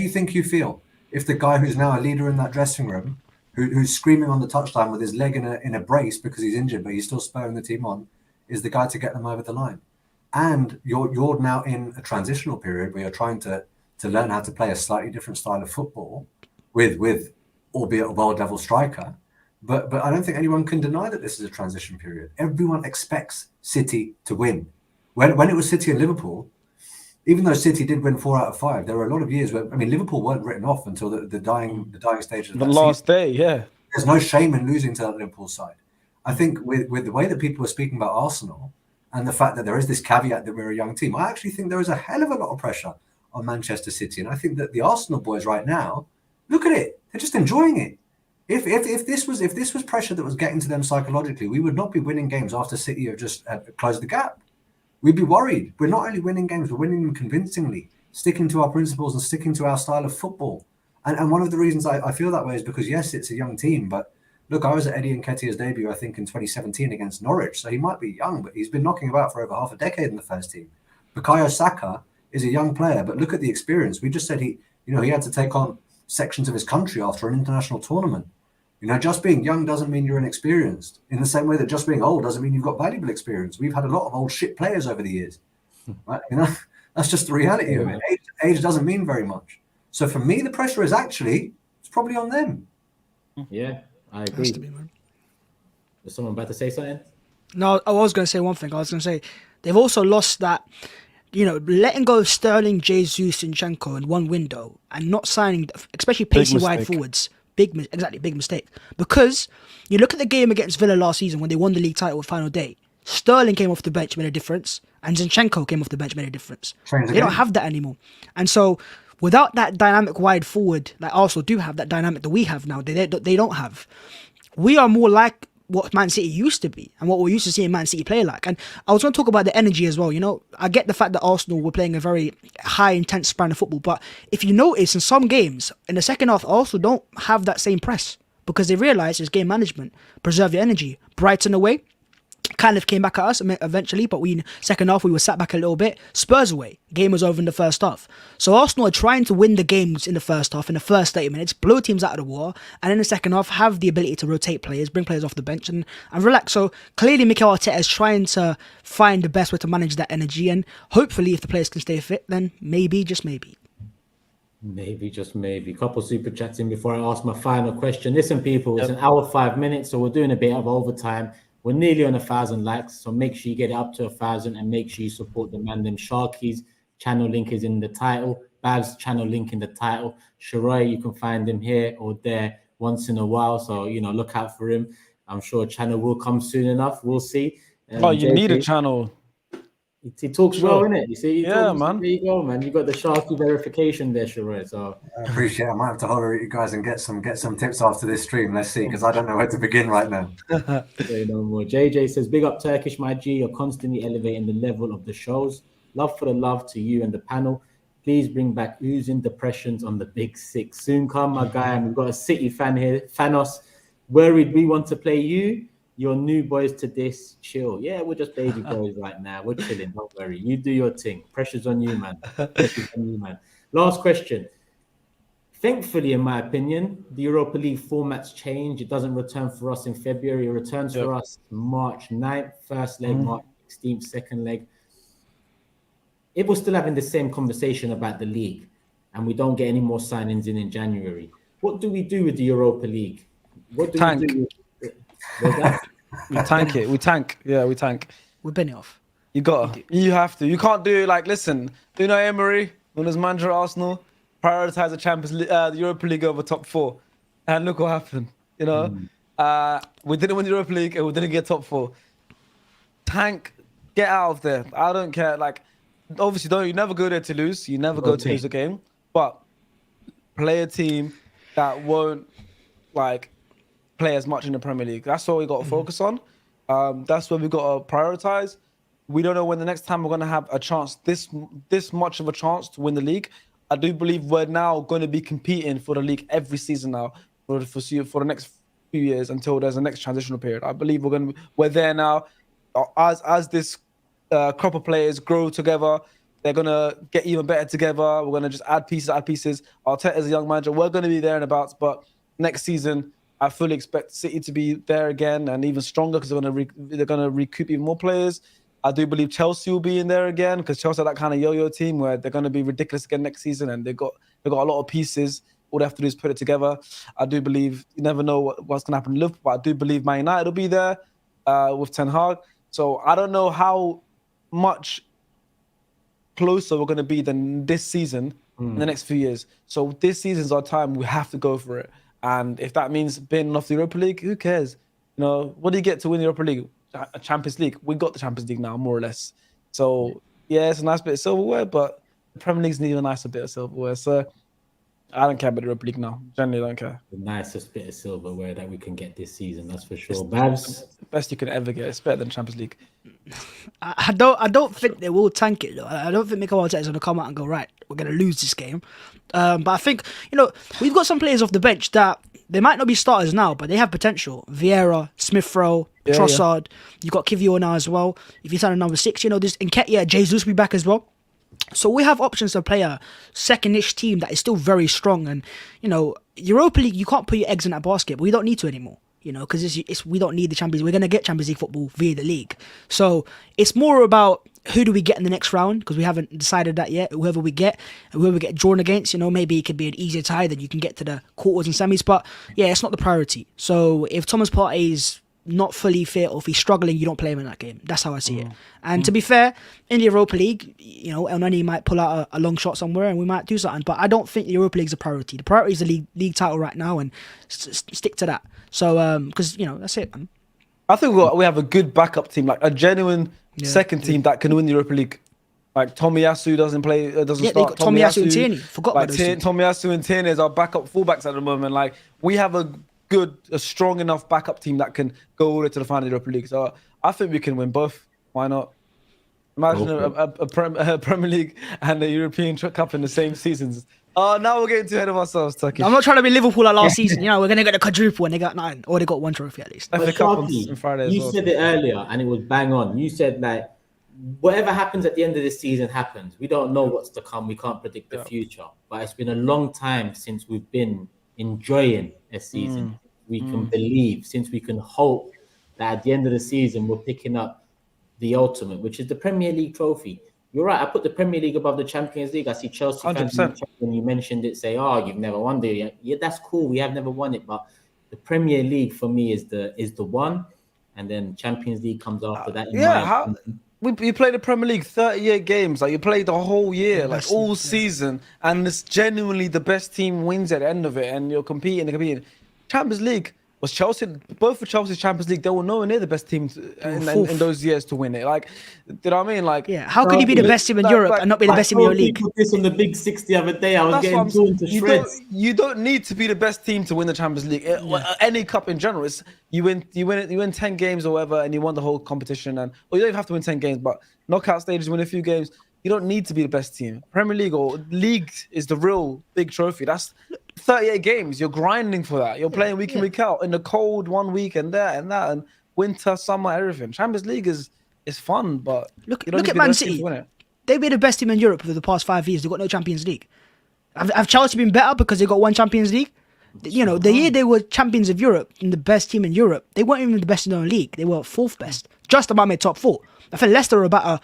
you think you feel if the guy who's now a leader in that dressing room, who's screaming on the touchline with his leg in a brace because he's injured, but he's still spurring the team on, is the guy to get them over the line? And you're now in a transitional period where you're trying to learn how to play a slightly different style of football with albeit a world-level striker. But I don't think anyone can deny that this is a transition period. Everyone expects City to win. When it was City and Liverpool, even though City did win 4 out of 5, there were a lot of years where, Liverpool weren't written off until the dying stage of the last day. Yeah, there's no shame in losing to that Liverpool side. I think with the way that people are speaking about Arsenal and the fact that there is this caveat that we're a young team, I actually think there is a hell of a lot of pressure on Manchester City, and I think that the Arsenal boys right now, look at it, they're just enjoying it. If this was pressure that was getting to them psychologically, we would not be winning games after City have just closed the gap. We'd be worried. We're not only winning games, we're winning them convincingly, sticking to our principles and sticking to our style of football. And one of the reasons I feel that way is because, yes, it's a young team, but look, I was at Eddie Nketiah's debut, I think, in 2017 against Norwich, so he might be young, but he's been knocking about for over half a decade in the first team. Bukayo Saka is a young player, but look at the experience. We just said he had to take on sections of his country after an international tournament. Just being young doesn't mean you're inexperienced. In the same way that just being old doesn't mean you've got valuable experience. We've had a lot of old shit players over the years. Right? That's just the reality of it. Age doesn't mean very much. So for me, the pressure is it's probably on them. Yeah, I agree. Is someone about to say something? No, I was going to say one thing. I was going to say they've also lost that, letting go of Sterling, Jesus, Zinchenko in one window and not signing, especially pacey wide forwards. Big mistake. Because you look at the game against Villa last season when they won the league title with final day. Sterling came off the bench, made a difference, and Zinchenko came off the bench, made a difference. They don't have that anymore. And so without that dynamic wide forward, like Arsenal do have that dynamic that we have now, they don't have. We are more like what Man City used to be and what we're used to seeing Man City play like. And I was going to talk about the energy as well. You know, I get the fact that Arsenal were playing a very high, intense brand of football. But if you notice in some games, in the second half, Arsenal don't have that same press because they realise it's game management. Preserve your energy. Brighton away kind of came back at us eventually, but second half we were sat back a little bit. Spurs away, game was over in the first half. So Arsenal are trying to win the games in the first half, in the first 30 minutes, blow teams out of the water, and in the second half have the ability to rotate players, bring players off the bench and relax. So clearly Mikel Arteta is trying to find the best way to manage that energy, and hopefully if the players can stay fit, then maybe, just maybe. Maybe, just maybe. Couple super chats in before I ask my final question. Listen, people, it's an hour, 5 minutes, so we're doing a bit of overtime. We're nearly on 1,000 likes, so make sure you get it up to 1,000 and make sure you support the man. Them Sharky's channel link is in the title. Bhavs channel link in the title. Sheroy, you can find him here or there once in a while, so look out for him. I'm sure a channel will come soon enough. We'll see. You need a channel. He talks well, innit? You see? Man. There you go, man. You got the Sharky verification there, Sheroy. So I appreciate it. I might have to holler at you guys and get some tips after this stream. Let's see, because I don't know where to begin right now. Say no more. JJ says, big up Turkish, my G. You're constantly elevating the level of the shows. Love for the love to you and the panel. Please bring back oozing depressions on the big six. Soon come, my guy. And we've got a City fan here, Thanos. Worried we want to play you. You're new boys to this. Chill. Yeah, we're just baby boys right now. We're chilling. Don't worry. You do your thing. Pressure's on you, man. Pressure's on you, man. Last question. Thankfully, in my opinion, the Europa League formats change. It doesn't return for us in February. It returns for us March 9th, first leg, March 16th, second leg. If we're still having the same conversation about the league and we don't get any more signings in January, what do we do with the Europa League? What do we do? We tank it. We tank. Yeah, we tank. We're binning off. You gotta. You have to. You can't do listen. Unai Emery, when as manager at Arsenal, prioritize the the Europa League over top four, and look what happened. We didn't win the Europa League and we didn't get top four. Tank, get out of there. I don't care. Obviously, you never go there to lose. You never go to lose a game, but play a team that won't play as much in the Premier League. That's what we got to focus on. That's what we got to prioritize. We don't know when the next time we're going to have a chance, this much of a chance to win the league. I do believe we're now going to be competing for the league every season now for the next few years until there's a next transitional period. I believe we're there now. As this crop of players grow together, they're going to get even better together. We're going to just add pieces. Arteta is a young manager. We're going to be there and about, but next season, I fully expect City to be there again and even stronger because they're going to recoup even more players. I do believe Chelsea will be in there again because Chelsea are that kind of yo-yo team where they're going to be ridiculous again next season and they've got a lot of pieces. All they have to do is put it together. I do believe you never know what's going to happen in Liverpool, but I do believe Man United will be there with Ten Hag. So I don't know how much closer we're going to be than this season in the next few years. So this season's our time. We have to go for it. And if that means being off the Europa League, who cares? What do you get to win the Europa League? A Champions League. We got the Champions League now, more or less. So, yeah, it's a nice bit of silverware, but the Premier League's need a nicer bit of silverware. So, I don't care about the Europa League now. Generally, don't care. The nicest bit of silverware that we can get this season, that's for sure. Bhavs? The best you can ever get. It's better than Champions League. I don't think they will tank it, though. I don't think Mikel Arteta is going to come out and go, right, we're going to lose this game. But I think, we've got some players off the bench that they might not be starters now, but they have potential. Vieira, Smith-Rowe, Trossard. You've got Kivior now as well. If you sign a number 6, there's Nketiah, Jesus will be back as well. So we have options to play a second-ish team that is still very strong. And, Europa League, you can't put your eggs in that basket, but we don't need to anymore. Because we don't need the Champions League. We're going to get Champions League football via the league. So it's more about who do we get in the next round, because we haven't decided that yet. Whoever we get drawn against, maybe it could be an easier tie, then you can get to the quarters and semis. But yeah, it's not the priority. So if Thomas Partey is not fully fit or if he's struggling, you don't play him in that game. That's how I see it. And to be fair, in the Europa League, El Nani might pull out a long shot somewhere and we might do something. But I don't think the Europa League is a priority. The priority is the league title right now, and stick to that. So, because, that's it, man. I think we have a good backup team, like a genuine second team that can win the Europa League. Like Tomiyasu doesn't start. Tomiyasu and Tierney. Forgot about those two. Tomiyasu and Tierney is our backup fullbacks at the moment. Like we have a a strong enough backup team that can go all the way to the final of the Europa League. So I think we can win both. Why not? Imagine a Premier League and a European Cup in the same seasons. Oh, now we're getting too ahead of ourselves, Turkish. I'm not trying to be Liverpool like last season. You know, we're gonna get the quadruple and they got 9, or they got 1 trophy at least. But FA Cup Sharky, on Friday as you well. said it earlier, and it was bang on. You said like, whatever happens at the end of the season happens. We don't know what's to come. We can't predict the future. But it's been a long time since we've been enjoying a season. We can believe, since we can hope that at the end of the season we're picking up the ultimate, which is the Premier League trophy. You're right. I put the Premier League above the Champions League. I see Chelsea fans 100%. when you mentioned it say, "Oh, you've never won it." Yeah, that's cool. We have never won it, but the Premier League for me is the one, and then Champions League comes after that. You play the Premier League 38 games, like you play the whole year, like all season, and it's genuinely the best team wins at the end of it, and you're competing. Champions League was Chelsea, both for Chelsea's Champions League, they were nowhere near the best teams in those years to win it. Like, you know what I mean? Like, yeah, how could you be the best team in Europe and not be the best team in your league? Put this on the Big 60 the other day. I was getting torn to shreds. You don't need to be the best team to win the Champions League. Any cup in general, it's you win 10 games or whatever, and you won the whole competition. Or you don't even have to win 10 games, but knockout stages, win a few games. You don't need to be the best team. Premier League or league is the real big trophy. That's 38 games. You're grinding for that. You're playing week in, week out in the cold 1 week and that and winter, summer, everything. Champions League is fun, but look at Man City. They've been the best team in Europe for the past 5 years. They've got no Champions League. Have Chelsea been better because they got 1 Champions League? You know, the year they were champions of Europe and the best team in Europe, they weren't even the best in their own league. They were 4th best, just about made top 4. I think Leicester were about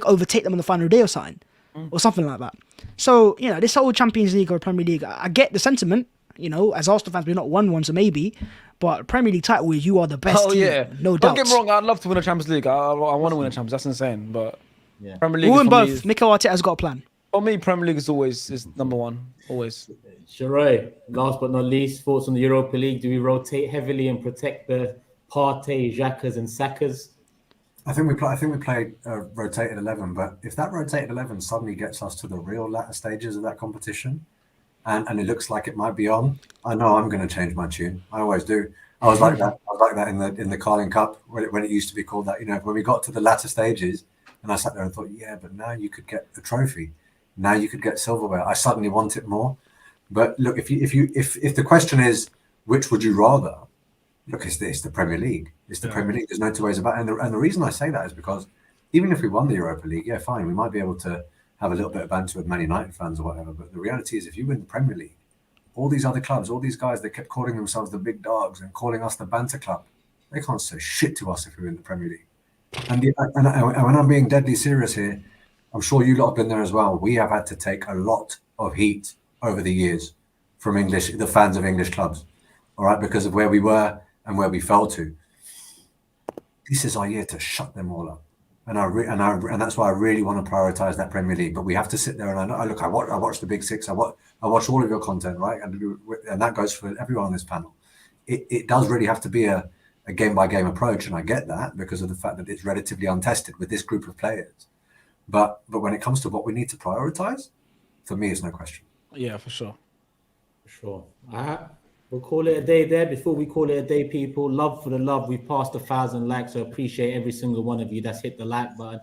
overtake them on the final day or something, or something like that. So, you know, this whole Champions League or Premier League, I get the sentiment. You know, as Arsenal fans, we've not won one, so maybe. But Premier League title is you are the best team, no doubt. Don't get me wrong, I'd love to win a Champions League. I want to win a Champions. That's insane. But Premier League. We'll win both. Mikel Arteta's got a plan. For me, Premier League is number 1, always. Sheroy, last but not least, thoughts on the Europa League. Do we rotate heavily and protect the Partey, Xhakas, and Sakas? I think we played rotated 11, but if that rotated 11 suddenly gets us to the real latter stages of that competition, and it looks like it might be on, I know I'm going to change my tune. I always do. I was like that in the Carling Cup when it used to be called that. You know, when we got to the latter stages, and I sat there and thought, yeah, but now you could get a trophy. Now you could get silverware. I suddenly want it more. But look, if the question is which would you rather, look, it's the Premier League. It's the Premier League. There's no 2 ways about it. And the reason I say that is because even if we won the Europa League, yeah, fine, we might be able to have a little bit of banter with Man United fans or whatever. But the reality is, if you win the Premier League, all these other clubs, all these guys that kept calling themselves the big dogs and calling us the banter club, they can't say shit to us if we win the Premier League. And when I'm being deadly serious here, I'm sure you lot have been there as well. We have had to take a lot of heat over the years from the fans of English clubs, all right, because of where we were and where we fell to. This is our year to shut them all up, and that's why I really want to prioritize that Premier League. But we have to sit there and I watch the Big Six. I watch all of your content, right, and that goes for everyone on this panel. It does really have to be a game by game approach, and I get that because of the fact that it's relatively untested with this group of players. But when it comes to what we need to prioritize, for me, it's no question. Yeah, for sure. All right. We'll call it a day there. Before we call it a day, people, love for the love. We've passed 1,000 likes, so appreciate every single one of you that's hit the like button.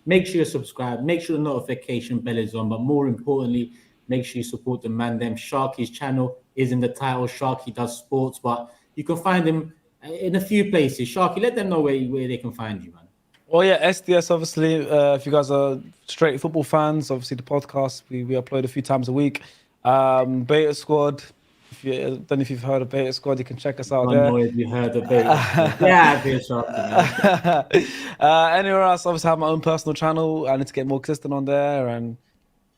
Make sure you subscribe. Make sure the notification bell is on. But more importantly, make sure you support the man. Sharky's channel is in the title. Sharky does sports, but you can find him in a few places. Sharky, let them know where they can find you, man. Well, yeah, SDS, obviously. If you guys are straight football fans, obviously the podcast, we upload a few times a week. Beta Squad. I don't know if you've heard of Beta Squad, you can check us out there. I don't know if you heard of Beta Squad. Yeah, I've been shocked. Anywhere else, obviously, I have my own personal channel. I need to get more consistent on there, and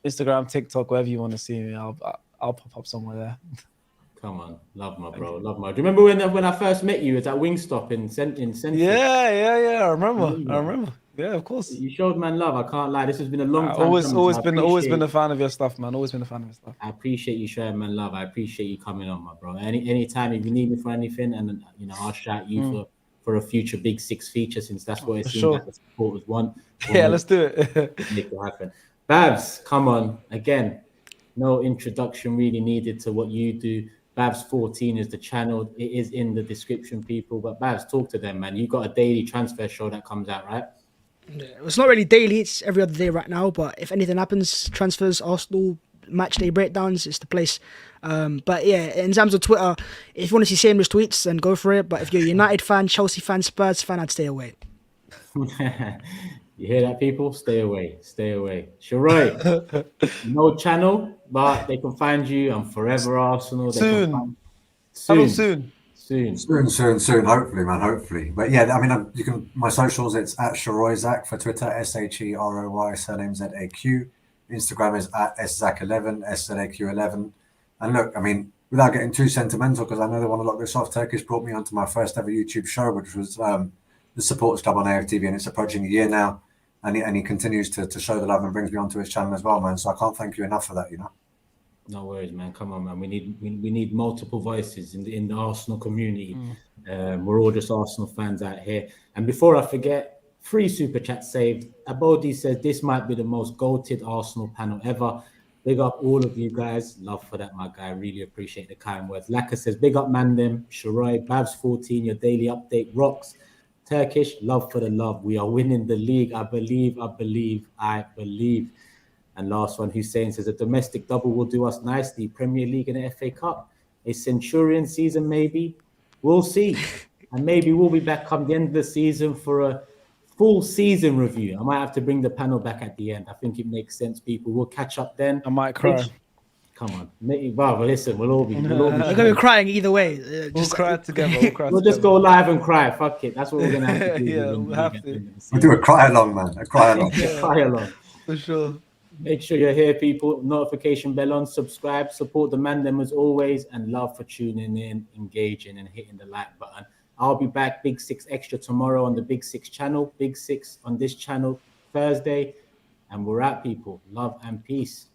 Instagram, TikTok, wherever you want to see me, I'll pop up somewhere there. Come on, love my bro, love my. Do you remember when I first met you? It was at Wingstop in Central? Yeah. I remember. Yeah, of course. You showed man love. I can't lie. This has been a long time. Always been a fan of your stuff, man. Always been a fan of your stuff. I appreciate you showing man love. I appreciate you coming on, my bro. Anytime if you need me for anything, and you know, I'll shout you for a future Big Six feature, since that's what it seems like the supporters want. Yeah, let's do it. Make it happen. Bhavs, come on again. No introduction really needed to what you do. Bhavs14 is the channel. It is in the description, people. But Bhavs, talk to them, man. You got a daily transfer show that comes out, right? Yeah, it's not really daily, it's every other day right now, but if anything happens, transfers, Arsenal, match day breakdowns, it's the place. But yeah, in terms of Twitter, if you want to see shameless tweets, then go for it. But if you're a United fan, Chelsea fan, Spurs fan, I'd stay away. You hear that, people? Stay away. Stay away. Sheroy, no channel, but they can find you on Forever Arsenal. They Soon. Can Hello, find... soon. Soon. Hopefully, man. Hopefully. But yeah, I mean, you can my socials. It's at Sheroy Zach for Twitter. SHEROY surname ZAQ. Instagram is at SZAC11 SZAQ11. And look, I mean, without getting too sentimental, because I know they want to lock this off. Turkish brought me onto my first ever YouTube show, which was the Supporters Club on AFTV, and it's approaching a year now. And he continues to show the love and brings me onto his channel as well, man. So I can't thank you enough for that, you know. No worries, man. Come on, man. We need multiple voices in the Arsenal community. We're all just Arsenal fans out here. And before I forget, 3 super chats saved. Abodi says this might be the most goated Arsenal panel ever. Big up all of you guys. Love for that, my guy. Really appreciate the kind words. Laka says, big up Mandem. Sheroy, Bhavs14, your daily update rocks. Turkish, love for the love. We are winning the league. I believe. And last one, Hussein says, a domestic double will do us nicely. Premier League and the FA Cup. A Centurion season, maybe. We'll see. And maybe we'll be back come the end of the season for a full season review. I might have to bring the panel back at the end. I think it makes sense, people. We'll catch up then. I might cry. Come on. Brother, listen, we'll all be I'm going to be crying either way. We'll cry together. We'll just go live and cry. Fuck it. That's what we're going to have to do. Yeah, we'll have to. We'll do a cry along, man. A cry along. Cry along. For sure. Make sure you're here, people. Notification bell on, subscribe, support the man them as always, and love for tuning in, engaging, and hitting the like button. I'll be back Big 6 Extra tomorrow on the Big 6 channel. Big 6 on this channel Thursday. And we're out, people. Love and peace.